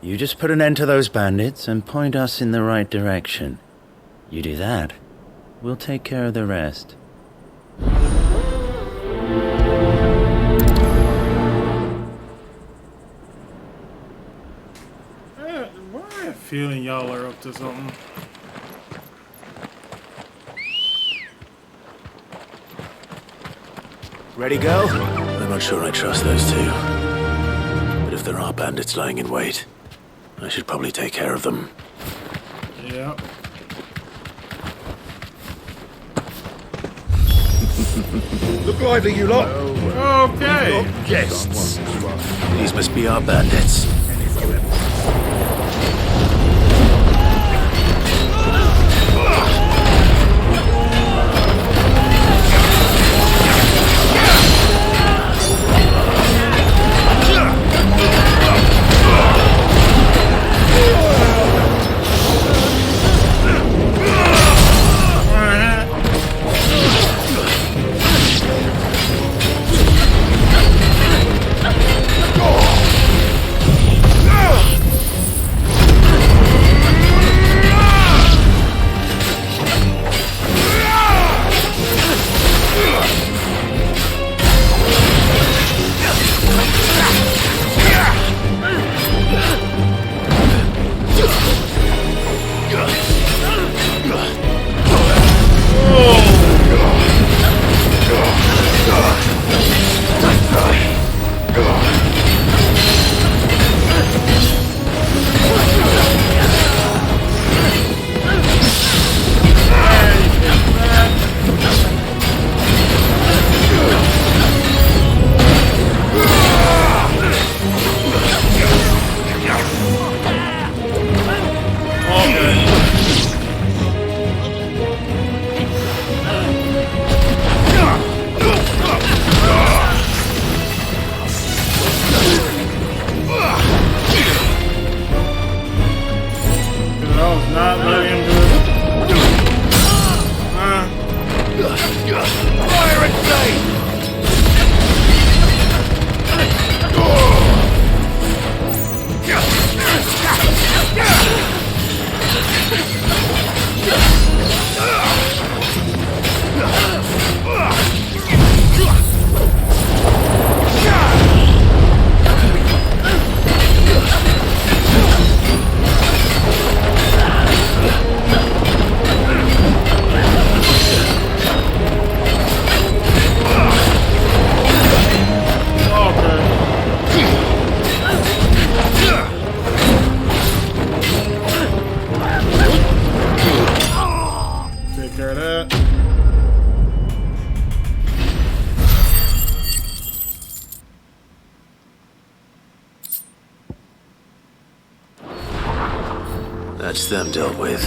You just put an end to those bandits and point us in the right direction. You do that, we'll take care of the rest. Why am I feeling y'all are up to something? Ready, go? I'm not sure I trust those two. But if there are bandits lying in wait, I should probably take care of them. Yeah. Look lively, you lot. Okay. Got guests. These must be our bandits. That's them dealt with.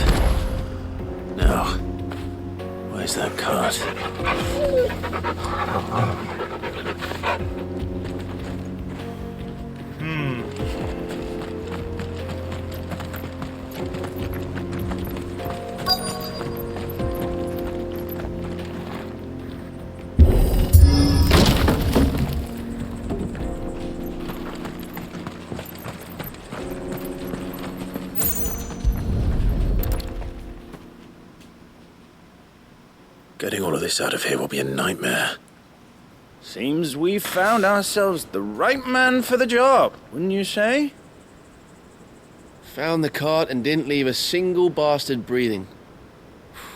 Now, where's that cart? Getting all of this out of here will be a nightmare. Seems we've found ourselves the right man for the job, wouldn't you say? Found the cart and didn't leave a single bastard breathing.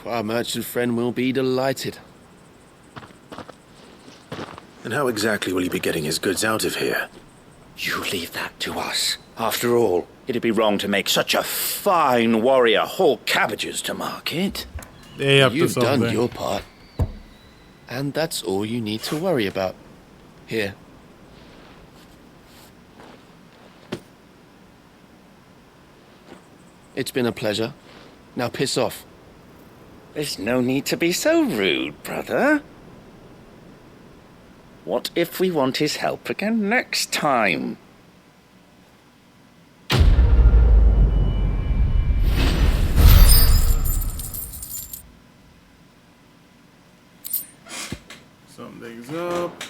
Our merchant friend will be delighted. And how exactly will he be getting his goods out of here? You leave that to us. After all, it'd be wrong to make such a fine warrior haul cabbages to market. You've done your part. And that's all you need to worry about. Here. It's been a pleasure. Now piss off. There's no need to be so rude, brother. What if we want his help again next time? Something's up.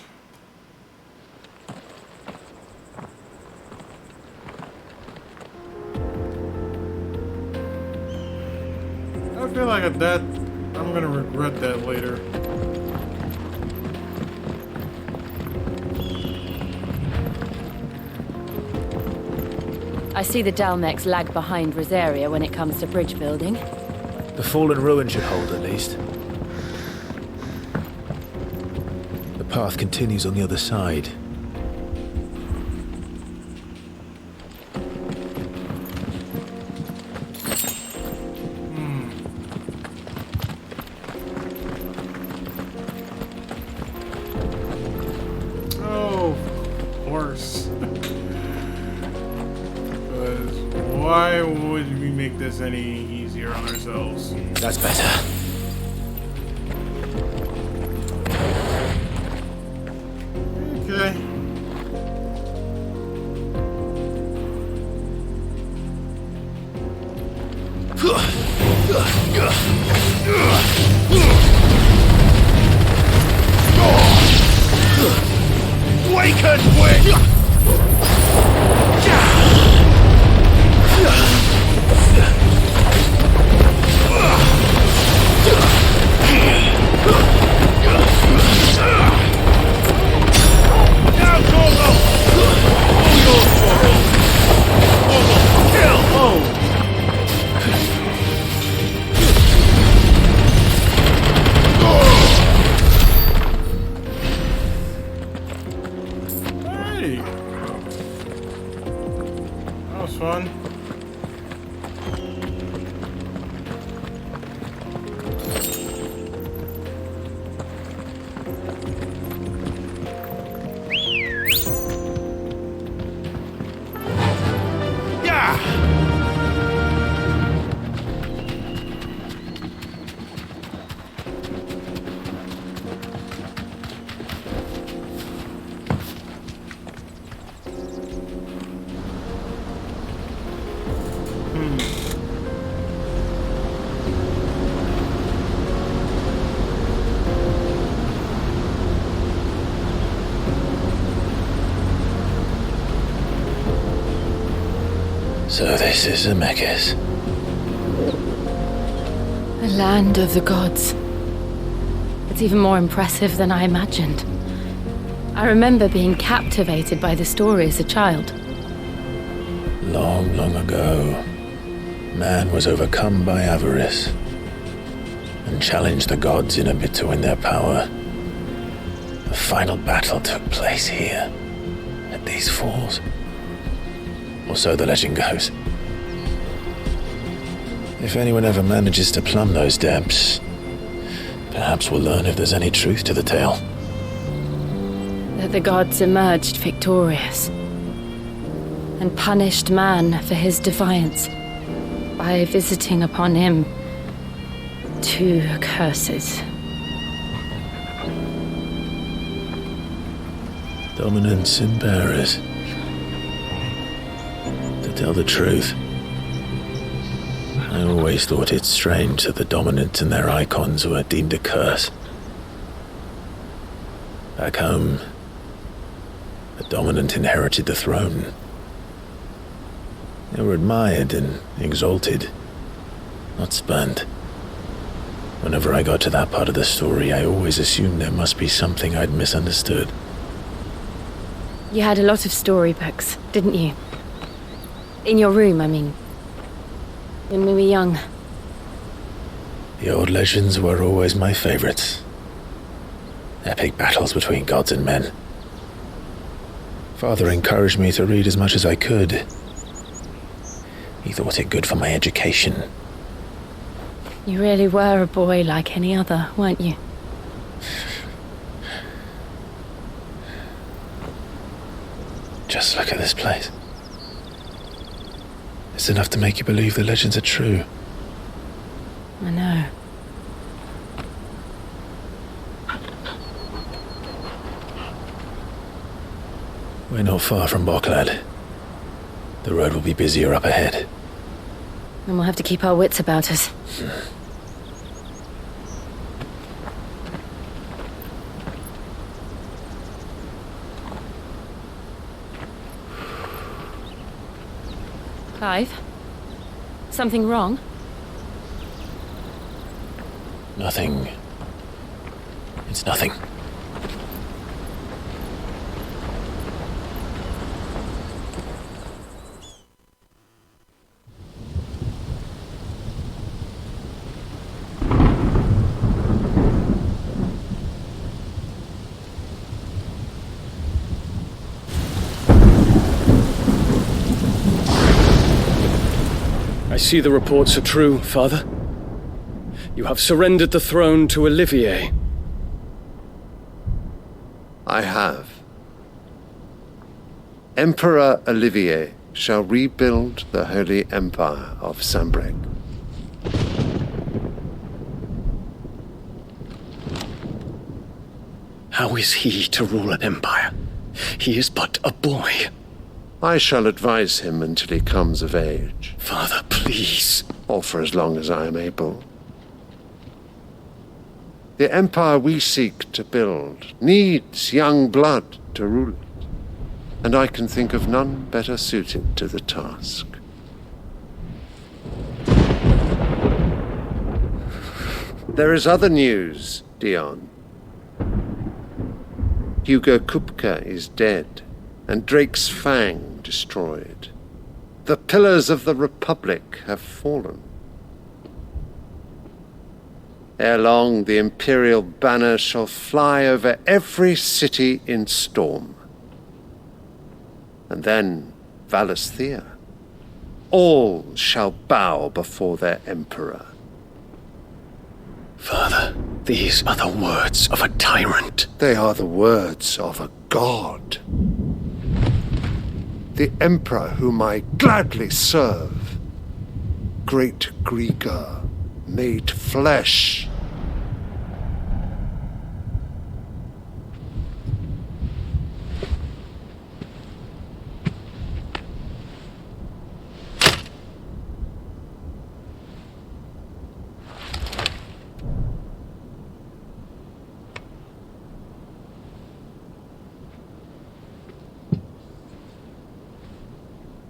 I feel like I'm gonna regret that later. I see the Dalmex lag behind Rosaria when it comes to bridge building. The fallen ruin should hold, at least. The path continues on the other side. Oh, of course. Because why would we make this any easier on ourselves? That's better. Okay. Awaken, witch! Hey! That was fun. So this is Zemeckis. The land of the gods. It's even more impressive than I imagined. I remember being captivated by the story as a child. Long, long ago, man was overcome by avarice and challenged the gods in a bid to win their power. The final battle took place here, at these falls. Or so the legend goes. If anyone ever manages to plumb those depths, perhaps we'll learn if there's any truth to the tale. That the gods emerged victorious and punished man for his defiance. by visiting upon him 2 curses. Dominants and bearers. To tell the truth, I always thought it strange that the dominant and their Eikons were deemed a curse. Back home, the dominant inherited the throne. They were admired and exalted, not spurned. Whenever I got to that part of the story, I always assumed there must be something I'd misunderstood. You had a lot of storybooks, didn't you? In your room, I mean. When we were young. The old legends were always my favorites. Epic battles between gods and men. Father encouraged me to read as much as I could. He thought it good for my education. You really were a boy like any other, weren't you? Just look at this place. It's enough to make you believe the legends are true. I know. We're not far from Boklad. The road will be busier up ahead. And we'll have to keep our wits about us. Clive? Something wrong? Nothing. It's nothing. I see the reports are true, Father. You have surrendered the throne to Olivier. I have. Emperor Olivier shall rebuild the Holy Empire of Sanbreque. How is he to rule an empire? He is but a boy. I shall advise him until he comes of age. Father, please. Or for as long as I am able. The empire we seek to build needs young blood to rule it, and I can think of none better suited to the task. There is other news, Dion. Hugo Kupka is dead, and Drake's Fang destroyed. The pillars of the Republic have fallen. Ere long, the Imperial banner shall fly over every city in Storm. And then Valisthea. All shall bow before their Emperor. Father, these are the words of a tyrant. They are the words of a god. The Emperor whom I gladly serve. Great Grieger, made flesh.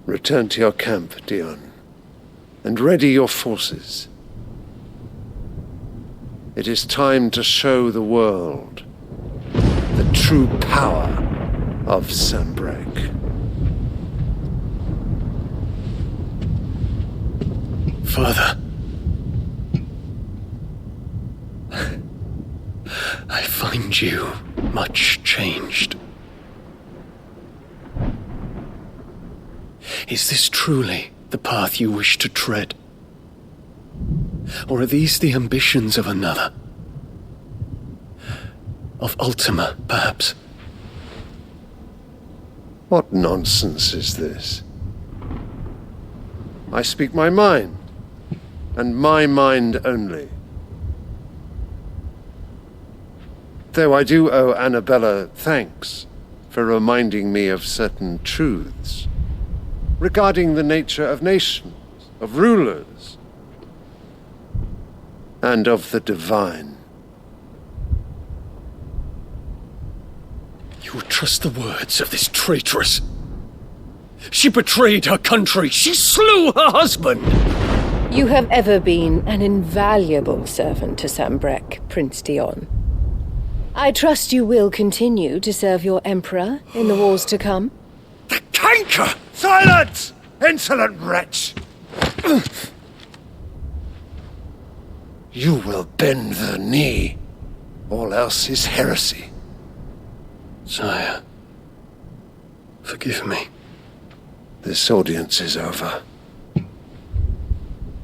Return to your camp, Dion, and ready your forces. It is time to show the world the true power of Sanbreque. Father. I find you much changed. Is this truly the path you wish to tread? Or are these the ambitions of another? Of Ultima, perhaps? What nonsense is this? I speak my mind. and my mind only. Though I do owe Annabella thanks for reminding me of certain truths regarding the nature of nations, of rulers, and of the divine. You would trust the words of this traitress? She betrayed her country! She slew her husband! You have ever been an invaluable servant to Sambrek, Prince Dion. I trust you will continue to serve your Emperor in the wars to come. The canker! Silence! Insolent wretch! You will bend the knee. All else is heresy. Sire, forgive me. This audience is over.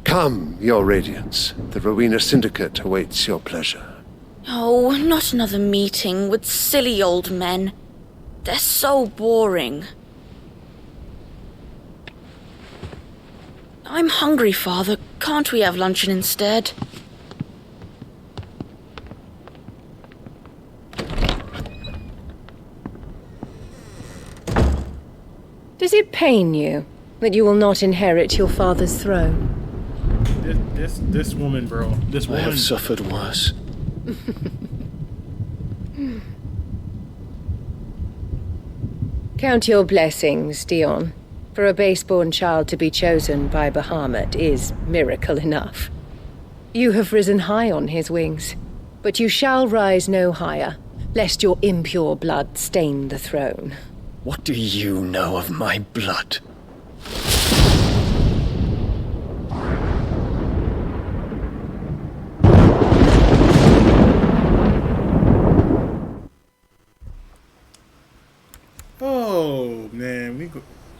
Come, your Radiance. The Rowena Syndicate awaits your pleasure. Oh, not another meeting with silly old men. They're so boring. I'm hungry, Father. Can't we have luncheon instead? Does it pain you that you will not inherit your father's throne? This woman, bro. This woman. I have suffered worse. Count your blessings, Dion. For a base-born child to be chosen by Bahamut is miracle enough. You have risen high on his wings, but you shall rise no higher, lest your impure blood stain the throne. What do you know of my blood? Oh man,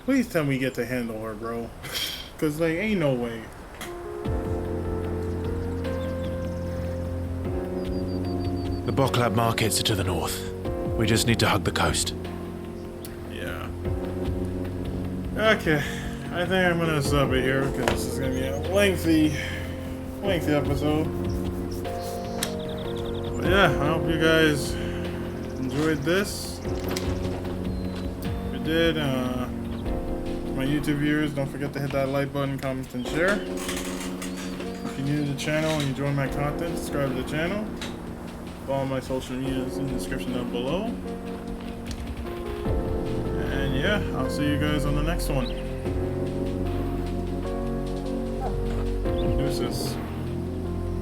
please tell me we get to handle her, bro. Cause like, ain't no way. The Boklab markets are to the north. We just need to hug the coast. Yeah. Okay, I think I'm gonna sub it here because this is gonna be a lengthy episode. But yeah, I hope you guys enjoyed this. If you did, my YouTube viewers, don't forget to hit that like button, comment, and share. If you're new to the channel and you enjoy my content, subscribe to the channel. Follow my social medias in the description down below. And yeah, I'll see you guys on the next one. Deuces.